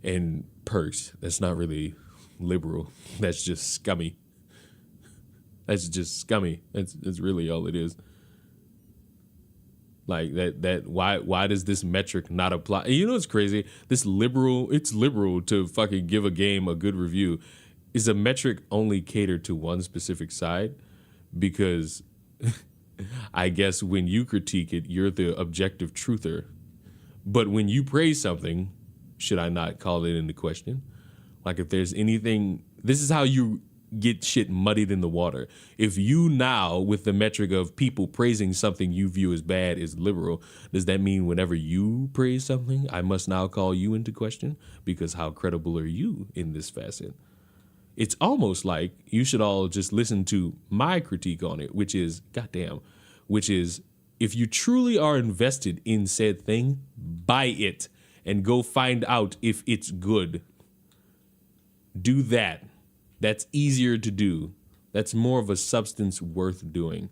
and perks. That's not really liberal. That's just scummy. That's just scummy. That's really all it is. Like that why does this metric not apply? You know what's crazy? It's liberal to fucking give a game a good review. Is a metric only catered to one specific side? Because I guess when you critique it, you're the objective truther. But when you praise something, should I not call it into question? Like, if there's anything, this is how you get shit muddied in the water. If you now, with the metric of people praising something you view as bad, is liberal, does that mean whenever you praise something, I must now call you into question? Because how credible are you in this facet? It's almost like you should all just listen to my critique on it, which is, if you truly are invested in said thing, buy it and go find out if it's good. Do that. That's easier to do. That's more of a substance worth doing.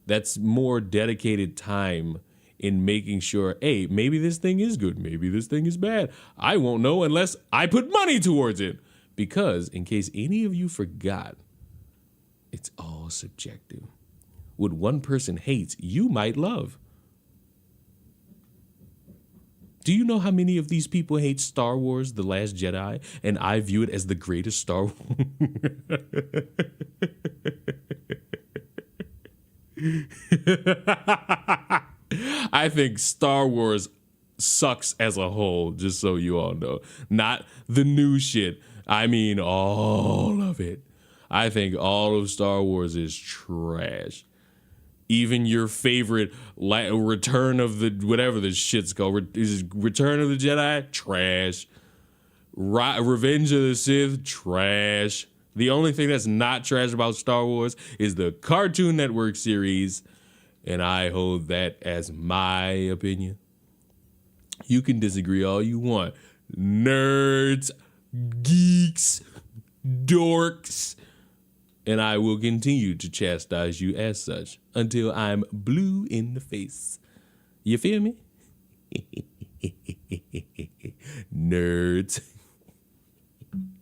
That's more dedicated time in making sure, hey, maybe this thing is good, maybe this thing is bad. I won't know unless I put money towards it. Because, in case any of you forgot, it's all subjective. What one person hates, you might love. Do you know how many of these people hate Star Wars: The Last Jedi, and I view it as the greatest Star Wars? I think Star Wars sucks as a whole, just so you all know. Not the new shit. I mean all of it. I think all of Star Wars is trash. Even your favorite Return of the, whatever this shit's called, is Return of the Jedi? Trash. Revenge of the Sith? Trash. The only thing that's not trash about Star Wars is the Cartoon Network series, and I hold that as my opinion. You can disagree all you want. Nerds, geeks, dorks. And I will continue to chastise you as such until I'm blue in the face. You feel me? Nerds.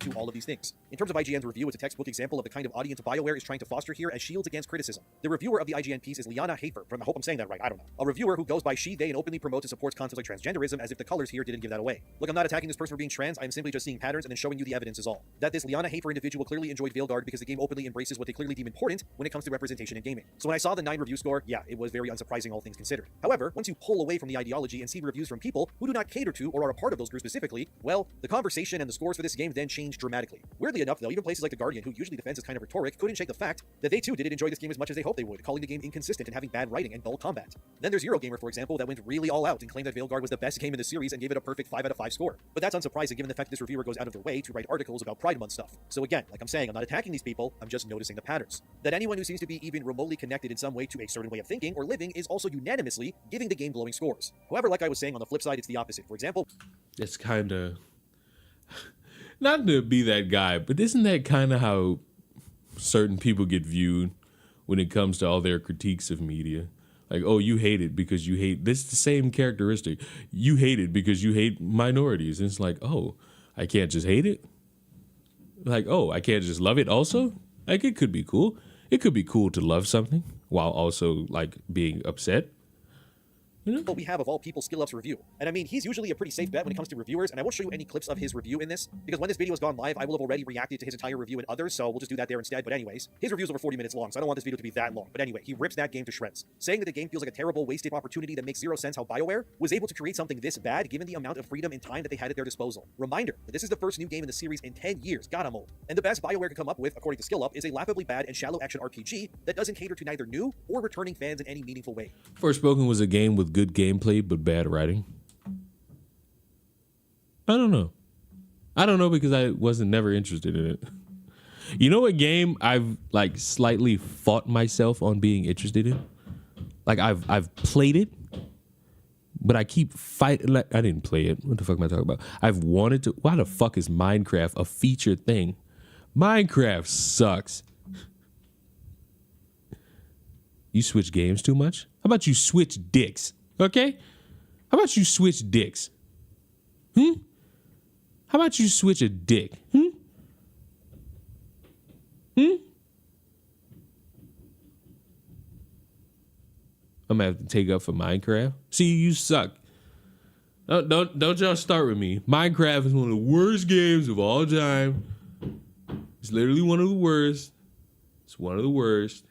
To all of these things. In terms of IGN's review, it's a textbook example of the kind of audience BioWare is trying to foster here as shields against criticism. The reviewer of the IGN piece is Liana Hafer, I hope I'm saying that right, I don't know. A reviewer who goes by she, they, and openly promotes and supports concepts like transgenderism as if the colors here didn't give that away. Look, I'm not attacking this person for being trans, I'm simply just seeing patterns and then showing you the evidence is all. That this Liana Hafer individual clearly enjoyed Veilguard because the game openly embraces what they clearly deem important when it comes to representation in gaming. So when I saw the 9 review score, yeah, it was very unsurprising all things considered. However, once you pull away from the ideology and see reviews from people who do not cater to or are a part of those groups specifically, well, the conversation and the scores for this game then change dramatically. Weirdly enough, though, even places like The Guardian, who usually defends as kind of rhetoric, couldn't shake the fact that they too didn't enjoy this game as much as they hoped they would, calling the game inconsistent and having bad writing and dull combat. Then there's Eurogamer, for example, that went really all out and claimed that Veilguard was the best game in the series and gave it a perfect 5 out of 5 score. But that's unsurprising given the fact that this reviewer goes out of their way to write articles about Pride Month stuff. So again, like I'm saying, I'm not attacking these people, I'm just noticing the patterns. That anyone who seems to be even remotely connected in some way to a certain way of thinking or living is also unanimously giving the game glowing scores. However, like I was saying, on the flip side, it's the opposite. For example, It's kind of not to be that guy, but isn't that kind of how certain people get viewed when it comes to all their critiques of media? Like, oh, you hate it because you hate this. The same characteristic. You hate it because you hate minorities. And it's like, oh, I can't just hate it. Like, oh, I can't just love it also. Like, it could be cool. It could be cool to love something while also like being upset. What we have of all people Skill Up's review. And I mean, he's usually a pretty safe bet when it comes to reviewers, and I won't show you any clips of his review in this, because when this video has gone live, I will have already reacted to his entire review and others, so we'll just do that there instead. But anyways, his review's over 40 minutes long, so I don't want this video to be that long. But anyway, he rips that game to shreds, saying that the game feels like a terrible, wasted opportunity that makes zero sense how BioWare was able to create something this bad given the amount of freedom and time that they had at their disposal. Reminder that this is the first new game in the series in 10 years. God, I'm old. And the best BioWare could come up with, according to Skill Up, is a laughably bad and shallow action RPG that doesn't cater to neither new or returning fans in any meaningful way. Forspoken was a game with good gameplay but bad writing. I don't know because I wasn't never interested in it. You know what game I've like slightly fought myself on being interested in? Like I've played it, but I keep fighting. Like, I didn't play it. What the fuck am I talking about? I've wanted to. Why the fuck is Minecraft a featured thing? Minecraft sucks. You switch games too much? How about you switch dicks? Okay? How about you switch dicks? How about you switch a dick? I'm gonna have to take up for Minecraft. See, you suck. Don't y'all start with me. Minecraft is one of the worst games of all time. It's literally one of the worst. It's one of the worst.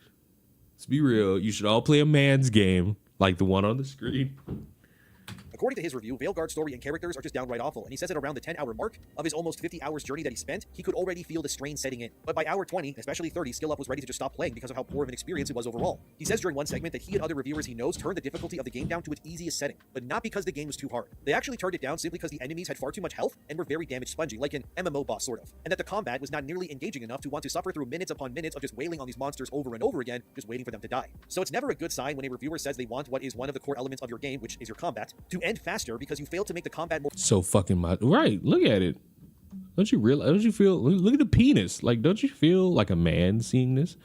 Let's be real. You should all play a man's game like the one on the screen. According to his review, Veilguard's story and characters are just downright awful, and he says that around the 10-hour mark of his almost 50 hours journey that he spent, he could already feel the strain setting in. But by hour 20, especially 30, Skill Up was ready to just stop playing because of how poor of an experience it was overall. He says during one segment that he and other reviewers he knows turned the difficulty of the game down to its easiest setting, but not because the game was too hard. They actually turned it down simply because the enemies had far too much health and were very damage spongy, like an MMO boss sort of, and that the combat was not nearly engaging enough to want to suffer through minutes upon minutes of just wailing on these monsters over and over again, just waiting for them to die. So it's never a good sign when a reviewer says they want what is one of the core elements of your game, which is your combat, to end faster because you failed to make the combat more So fucking much. Right. Look at it. Don't you realize? Don't you feel? Look at the penis. Like, don't you feel like a man seeing this?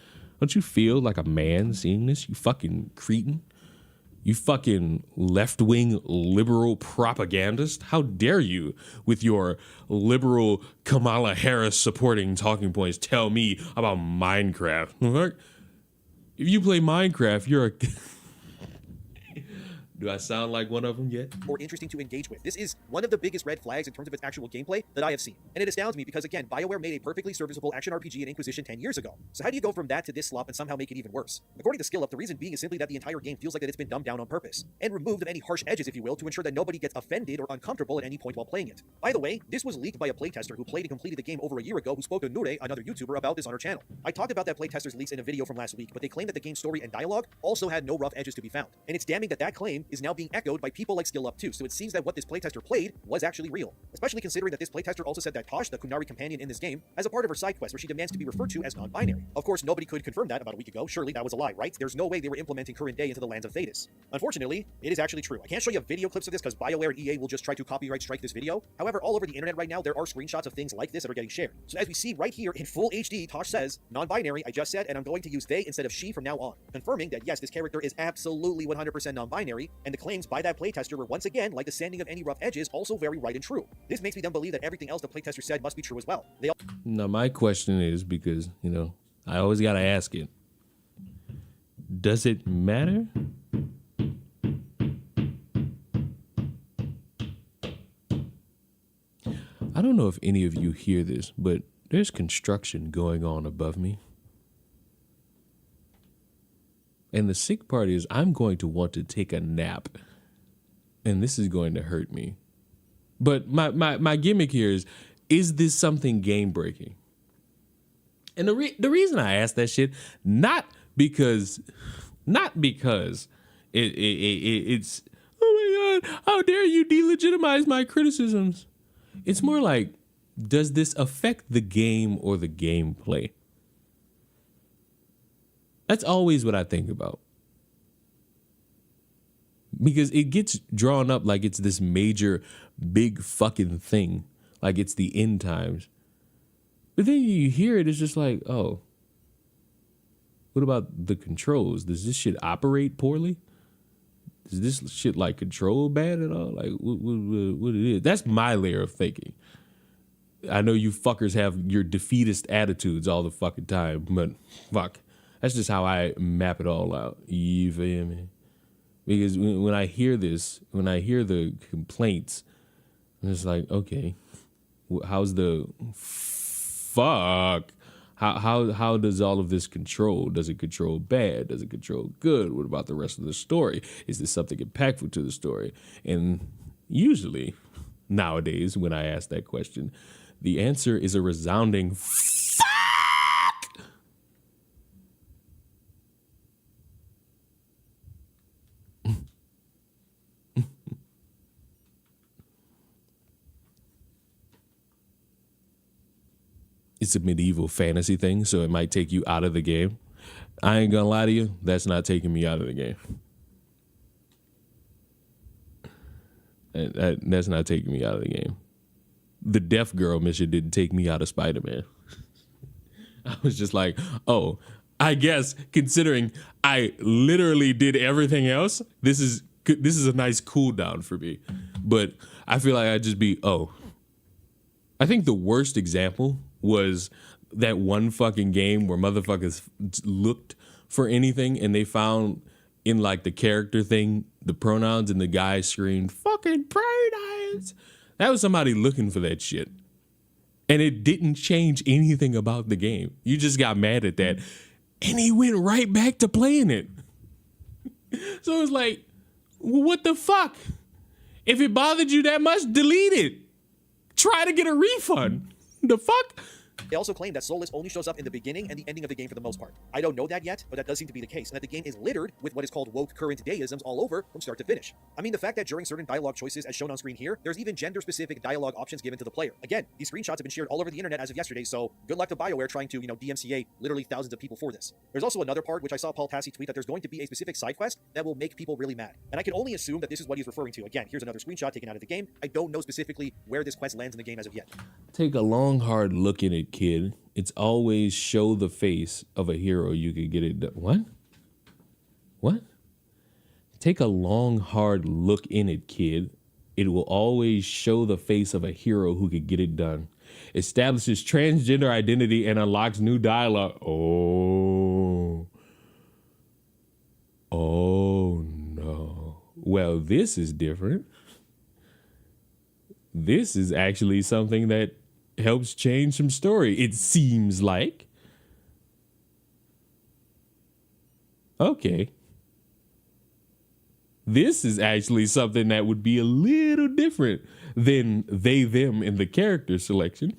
Don't you feel like a man seeing this? You fucking cretin. You fucking left-wing liberal propagandist. How dare you, with your liberal Kamala Harris supporting talking points, tell me about Minecraft? If you play Minecraft, you're a... Do I sound like one of them yet? more interesting to engage with. This is one of the biggest red flags in terms of its actual gameplay that I have seen. And it astounds me because, again, BioWare made a perfectly serviceable action RPG in Inquisition 10 years ago. So how do you go from that to this slop and somehow make it even worse? According to Skill Up, the reason being is simply that the entire game feels like that it's been dumbed down on purpose and removed of any harsh edges, if you will, to ensure that nobody gets offended or uncomfortable at any point while playing it. By the way, this was leaked by a playtester who played and completed the game over a year ago who spoke to Nure, another YouTuber, about this on her channel. I talked about that playtester's leaks in a video from last week, but they claim that the game's story and dialogue also had no rough edges to be found. And it's damning that that claim is now being echoed by people like Skill Up too, so it seems that what this playtester played was actually real. Especially considering that this playtester also said that Tosh, the Kunari companion in this game, has a part of her side quest where she demands to be referred to as non-binary. Of course, nobody could confirm that about a week ago. Surely that was a lie, right? There's no way they were implementing current day into the lands of Thetis. Unfortunately, it is actually true. I can't show you video clips of this because BioWare and EA will just try to copyright strike this video. However, all over the internet right now, there are screenshots of things like this that are getting shared. So as we see right here in full HD, Tosh says, non-binary, I just said, and I'm going to use they instead of she from now on, confirming that yes, this character is absolutely 100% non-binary, And the claims by that playtester were once again, like the sanding of any rough edges, also very right and true. This makes me then believe that everything else the playtester said must be true as well. Now, my question is, because, I always got to ask it, does it matter? I don't know if any of you hear this, but there's construction going on above me. And the sick part is I'm going to want to take a nap. And this is going to hurt me. But my gimmick here is this something game breaking? And the reason I ask that shit, not because it's, oh my God, how dare you delegitimize my criticisms? It's more like, does this affect the game or the gameplay? That's always what I think about. Because it gets drawn up like it's this major, big fucking thing. Like it's the end times. But then you hear it, it's just like, oh. What about the controls? Does this shit operate poorly? Is this shit like control bad at all? Like what it is? That's my layer of thinking. I know you fuckers have your defeatist attitudes all the fucking time, but fuck. That's just how I map it all out. You feel me? Because when I hear this, when I hear the complaints, it's like, okay, how's the fuck? How does all of this control? Does it control bad? Does it control good? What about the rest of the story? Is this something impactful to the story? And usually, nowadays, when I ask that question, the answer is a resounding fuck. It's a medieval fantasy thing, so it might take you out of the game. I ain't gonna lie to you, that's not taking me out of the game. That's not taking me out of the game. The deaf girl mission didn't take me out of Spider-Man. I was just like, oh, I guess considering I literally did everything else, this is a nice cool down for me. But I feel like I'd just be, oh. I think the worst example was that one fucking game where motherfuckers looked for anything and they found in like the character thing, the pronouns, and the guy screamed, fucking pronouns. That was somebody looking for that shit. And it didn't change anything about the game. You just got mad at that. And he went right back to playing it. So it's like, what the fuck? If it bothered you that much, delete it. Try to get a refund. The fuck? They also claim that Soulless only shows up in the beginning and the ending of the game for the most part. I don't know that yet, but that does seem to be the case, and that the game is littered with what is called woke current dayisms all over from start to finish. I mean, the fact that during certain dialogue choices as shown on screen here, there's even gender-specific dialogue options given to the player. Again, these screenshots have been shared all over the internet as of yesterday, so good luck to BioWare trying to, DMCA literally thousands of people for this. There's also another part, which I saw Paul Tassi tweet, that there's going to be a specific side quest that will make people really mad. And I can only assume that this is what he's referring to. Again, here's another screenshot taken out of the game. I don't know specifically where this quest lands in the game as of yet. Take a long, hard look at it, kid. It's always show the face of a hero you could get it done. What? What? Take a long, hard look in it, kid. It will always show the face of a hero who could get it done. Establishes transgender identity and unlocks new dialogue. Oh no. Well, this is different. This is actually something that helps change some story, it seems like. Okay. This is actually something that would be a little different than they, them in the character selection.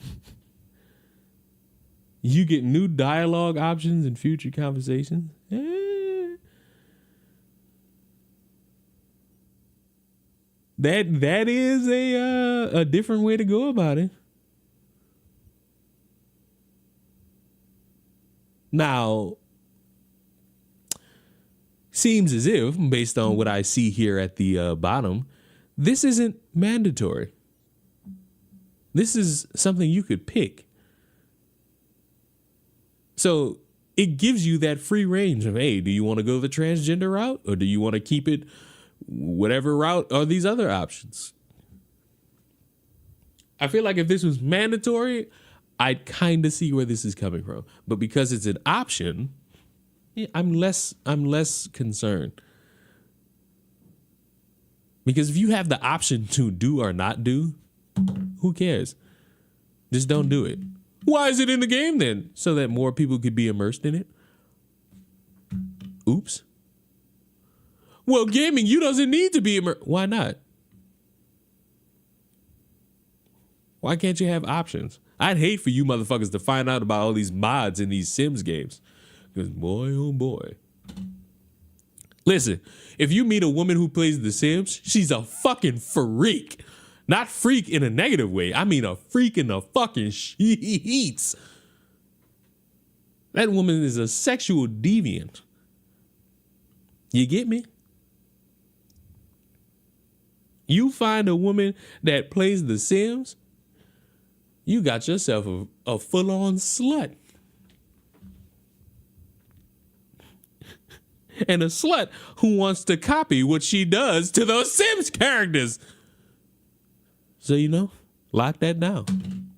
You get new dialogue options in future conversations. That is a different way to go about it. Now, seems as if, based on what I see here at the bottom, this isn't mandatory. This is something you could pick. So it gives you that free range of, hey, do you want to go the transgender route or do you want to keep it whatever route are these other options. I feel like if this was mandatory, I'd kind of see where this is coming from. But because it's an option, yeah, I'm less concerned. Because if you have the option to do or not do, who cares? Just don't do it. Why is it in the game then? So that more people could be immersed in it? Oops. Well, gaming, you doesn't need to be immersed. Why not? Why can't you have options? I'd hate for you motherfuckers to find out about all these mods in these Sims games. Because boy, oh boy. Listen, if you meet a woman who plays The Sims, she's a fucking freak. Not freak in a negative way. I mean a freak in the fucking sheets. That woman is a sexual deviant. You get me? You find a woman that plays The Sims, you got yourself a full-on slut. And a slut who wants to copy what she does to those Sims characters. So, you know, lock that down.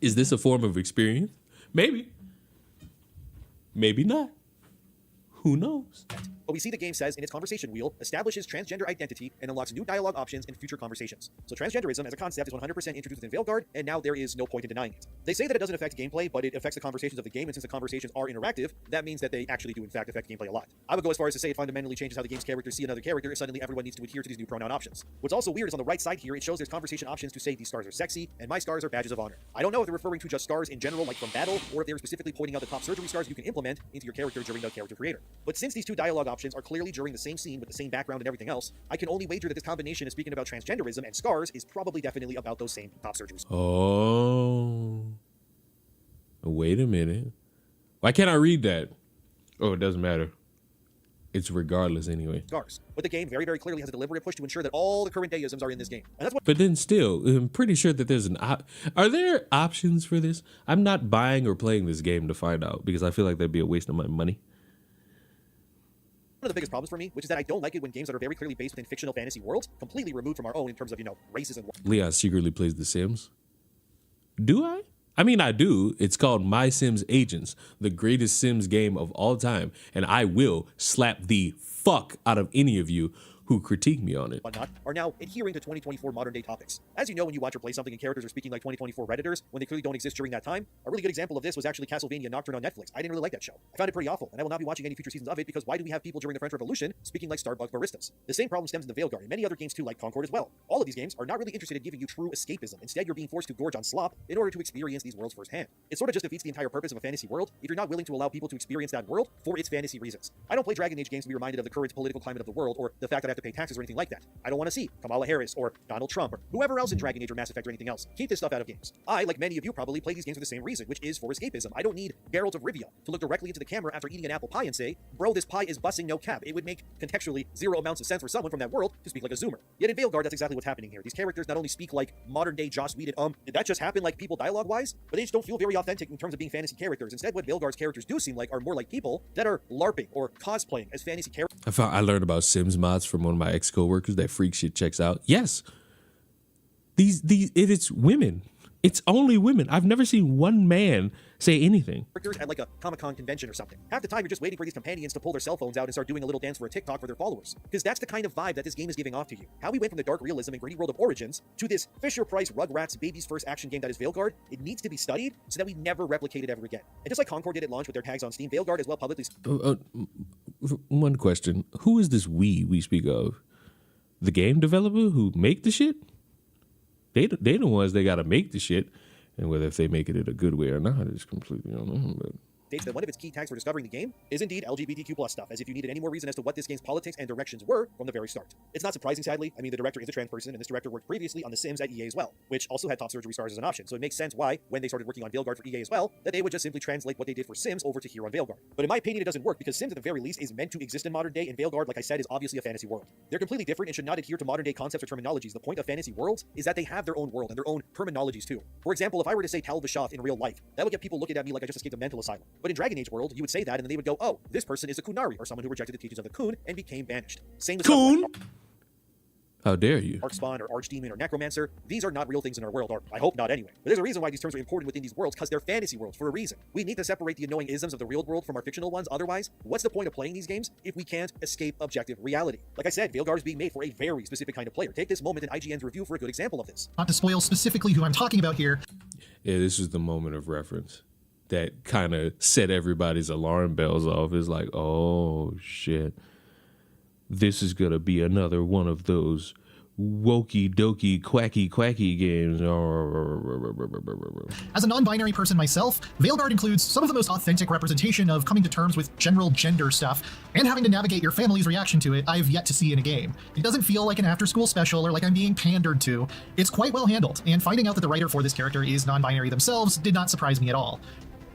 Is this a form of experience? Maybe. Maybe not. Who knows? What we see the game says in its conversation wheel establishes transgender identity and unlocks new dialogue options in future conversations. So transgenderism as a concept is 100% introduced within Veilguard, and now there is no point in denying it. They say that it doesn't affect gameplay, but it affects the conversations of the game, and since the conversations are interactive, that means that they actually do in fact affect gameplay a lot. I would go as far as to say it fundamentally changes how the game's characters see another character if suddenly everyone needs to adhere to these new pronoun options. What's also weird is on the right side here, it shows there's conversation options to say these scars are sexy, and my scars are badges of honor. I don't know if they're referring to just scars in general, like from battle, or if they're specifically pointing out the top surgery scars you can implement into your character during the character creator. But since these two dialogue options are clearly during the same scene with the same background and everything else, I can only wager that this combination is speaking about transgenderism, and scars is probably definitely about those same top surgeries. Oh. Wait a minute. Why can't I read that? Oh, it doesn't matter. It's regardless anyway. Scars. But the game very, very clearly has a deliberate push to ensure that all the current deisms are in this game. And that's what. But then still, I'm pretty sure that there's are there options for this? I'm not buying or playing this game to find out because I feel like that'd be a waste of my money. One of the biggest problems for me, which is that I don't like it when games that are very clearly based within fictional fantasy worlds, completely removed from our own in terms of, races and... Leon secretly plays The Sims. Do I? I mean, I do. It's called My Sims Agents, the greatest Sims game of all time, and I will slap the fuck out of any of you who critique me on it. Whatnot, are now adhering to 2024 modern day topics. As you know, when you watch or play something and characters are speaking like 2024 Redditors when they clearly don't exist during that time, a really good example of this was actually Castlevania Nocturne on Netflix. I didn't really like that show. I found it pretty awful, and I will not be watching any future seasons of it because why do we have people during the French Revolution speaking like Starbucks baristas? The same problem stems in the Veilguard and many other games too, like Concord as well. All of these games are not really interested in giving you true escapism. Instead, you're being forced to gorge on slop in order to experience these worlds firsthand. It sort of just defeats the entire purpose of a fantasy world if you're not willing to allow people to experience that world for its fantasy reasons. I don't play Dragon Age games to be reminded of the current political climate of the world or the fact that I have to pay taxes or anything like that. I don't want to see Kamala Harris or Donald Trump or whoever else in Dragon Age or Mass Effect or anything else. Keep this stuff out of games. I, like many of you, probably play these games for the same reason, which is for escapism. I don't need Geralt of Rivia to look directly into the camera after eating an apple pie and say, bro, this pie is bussing no cap. It would make contextually zero amounts of sense for someone from that world to speak like a Zoomer. Yet in Veilguard, that's exactly what's happening here. These characters not only speak like modern day Joss Whedon, did that just happen like people dialogue-wise? But they just don't feel very authentic in terms of being fantasy characters. Instead, what Veilguard's characters do seem like are more like people that are LARPing or cosplaying as fantasy characters. I learned about Sims mods from one of my ex-coworkers. That freak shit checks out. Yes. It's women. It's only women. I've never seen one man say anything. Characters at like a Comic-Con convention or something. Half the time you're just waiting for these companions to pull their cell phones out and start doing a little dance for a TikTok for their followers. Because that's the kind of vibe that this game is giving off to you. How we went from the dark realism and gritty world of Origins to this Fisher-Price Rugrats baby's first action game that is Veilguard, it needs to be studied so that we never replicate it ever again. And just like Concord did at launch with their tags on Steam, Veilguard as well publicly... One question. Who is this we speak of? The game developer who make the shit? They the ones that gotta make the shit, and whether if they make it in a good way or not is completely unknown. But states that one of its key tags for discovering the game is indeed LGBTQ+ stuff, as if you needed any more reason as to what this game's politics and directions were from the very start. It's not surprising, sadly. I mean, the director is a trans person, and this director worked previously on The Sims at EA as well, which also had top surgery stars as an option. So it makes sense why, when they started working on Veilguard for EA as well, that they would just simply translate what they did for Sims over to here on Veilguard. But in my opinion, it doesn't work because Sims at the very least is meant to exist in modern day, and Veilguard, like I said, is obviously a fantasy world. They're completely different and should not adhere to modern day concepts or terminologies. The point of fantasy worlds is that they have their own world and their own terminologies too. For example, if I were to say Tal Vashoth in real life, that would get people looking at me like I just escaped a mental asylum. But in Dragon Age world, you would say that, and then they would go, oh, this person is a Kunari, or someone who rejected the teachings of the Kun and became banished. Same with Kun? stuff like How dare you? Darkspawn or Archdemon or Necromancer. These are not real things in our world, or I hope not anyway. But there's a reason why these terms are important within these worlds, because they're fantasy worlds for a reason. We need to separate the annoying isms of the real world from our fictional ones, otherwise, what's the point of playing these games if we can't escape objective reality? Like I said, Veilguard is being made for a very specific kind of player. Take this moment in IGN's review for a good example of this. Not to spoil specifically who I'm talking about here. Yeah, this is the moment of reference that kind of set everybody's alarm bells off. It's like, oh shit, this is gonna be another one of those wokey dokey quacky games. As a non-binary person myself, Veilguard includes some of the most authentic representation of coming to terms with general gender stuff and having to navigate your family's reaction to it I've yet to see in a game. It doesn't feel like an after-school special or like I'm being pandered to. It's quite well handled, and finding out that the writer for this character is non-binary themselves did not surprise me at all.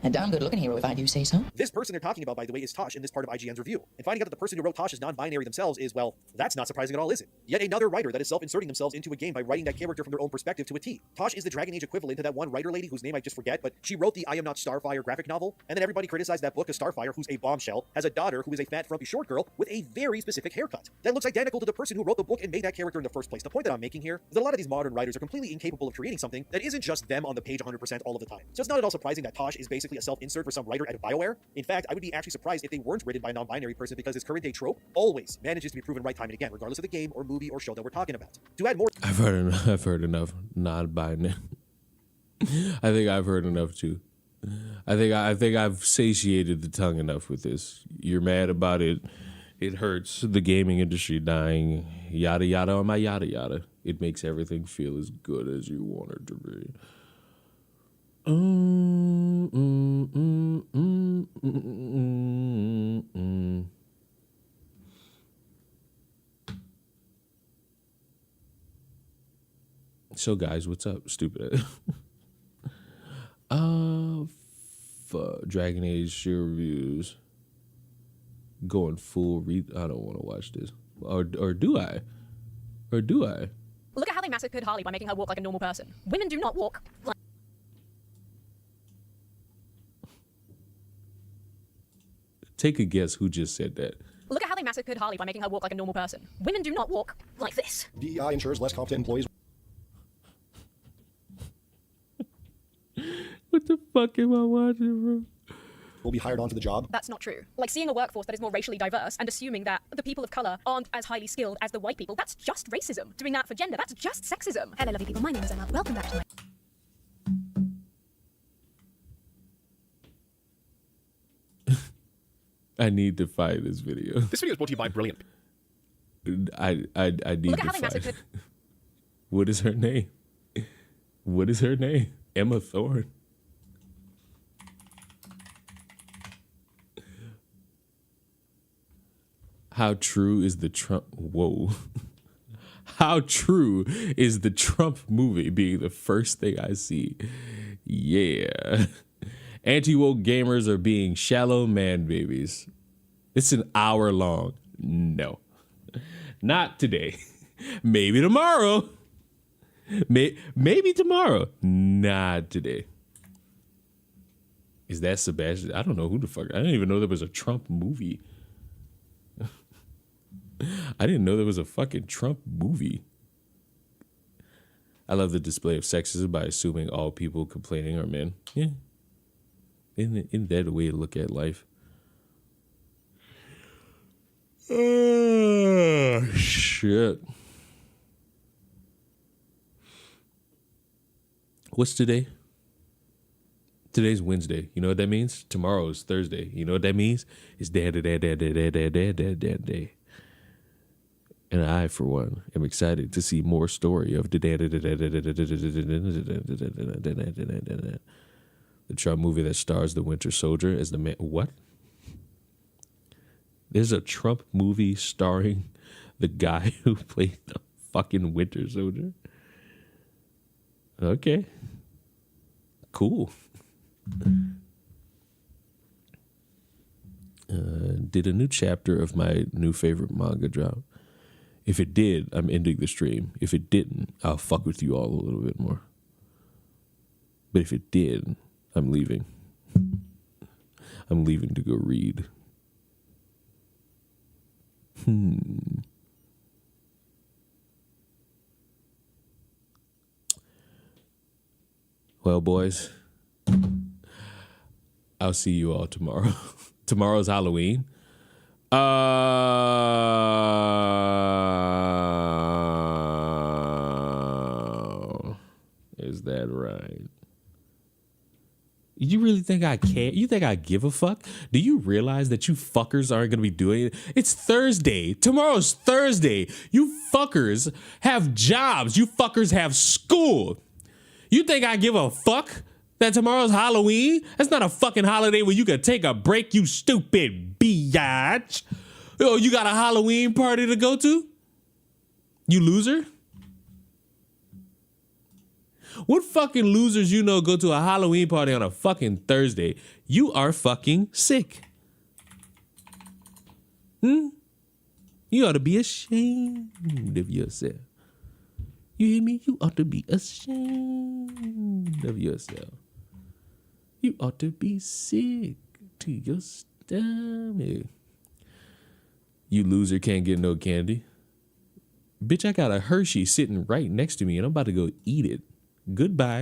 A darn good-looking hero, if I do say so. This person they're talking about, by the way, is Tosh in this part of IGN's review. And finding out that the person who wrote Tosh is non-binary themselves is, well, that's not surprising at all, is it? Yet another writer that is self-inserting themselves into a game by writing that character from their own perspective to a T. Tosh is the Dragon Age equivalent to that one writer lady whose name I just forget, but she wrote the I Am Not Starfire graphic novel, and then everybody criticized that book because Starfire, who's a bombshell, has a daughter who is a fat, frumpy short girl with a very specific haircut. That looks identical to the person who wrote the book and made that character in the first place. The point that I'm making here is that a lot of these modern writers are completely incapable of creating something that isn't just them on the page 100% all of the time. So it's not at all surprising that Tosh is basically a self-insert for some writer at BioWare. In fact, I would be actually surprised if they weren't written by a non-binary person, because this current day trope always manages to be proven right time and again, regardless of the game or movie or show that we're talking about. To add more, I've heard enough non-binary. I think I've heard enough too. I think I've satiated the tongue enough with this. You're mad about it. It hurts the gaming industry dying. Yada yada on my yada yada. It makes everything feel as good as you want it to be. So guys, what's up, stupid? Dragon Age share reviews. Going full read. I don't want to watch this. Or do I? Or do I? Look at how they massacred Harley by making her walk like a normal person. Women do not walk like... Take a guess who just said that. Look at how they massacred Harley by making her walk like a normal person. Women do not walk like this. DEI ensures less competent employees. What the fuck am I watching, bro? Will be hired onto the job. That's not true. Like seeing a workforce that is more racially diverse and assuming that the people of color aren't as highly skilled as the white people, that's just racism. Doing that for gender, that's just sexism. Hello lovely people, my name is Emma. Welcome back to my... I need to find this video. This video is brought to you by Brilliant. I need Look to at how they find massacred... it. What is her name? What is her name? Emma Thorne. How true is the Trump? Whoa. How true is the Trump movie being the first thing I see? Yeah. Anti-woke gamers are being shallow man babies. It's an hour long. No. Not today. Maybe tomorrow. Maybe tomorrow. Not today. Is that Sebastian? I don't know who the fuck. I didn't even know there was a Trump movie. I didn't know there was a fucking Trump movie. I love the display of sexism by assuming all people complaining are men. Yeah. Isn't that a way to look at life? Shit. What's today? Today's Wednesday. You know what that means? Tomorrow is Thursday. You know what that means? It's day. And I, for one, am excited to see more story of the Trump movie that stars the Winter Soldier as the man. What? There's a Trump movie starring the guy who played the fucking Winter Soldier? Okay. Cool. Did a new chapter of my new favorite manga drop? If it did, I'm ending the stream. If it didn't, I'll fuck with you all a little bit more. But if it did, I'm leaving. I'm leaving to go read. Well, boys, I'll see you all tomorrow. Tomorrow's Halloween. Is that right? You really think I care? You think I give a fuck? Do you realize that you fuckers aren't going to be doing it? It's Thursday. Tomorrow's Thursday. You fuckers have jobs. You fuckers have school. You think I give a fuck that tomorrow's Halloween? That's not a fucking holiday where you can take a break, you stupid biatch. Oh, you got a Halloween party to go to? You loser? What fucking losers you know go to a Halloween party on a fucking Thursday? You are fucking sick. You ought to be ashamed of yourself. You hear me? You ought to be ashamed of yourself. You ought to be sick to your stomach. You loser can't get no candy. Bitch, I got a Hershey sitting right next to me and I'm about to go eat it. Goodbye.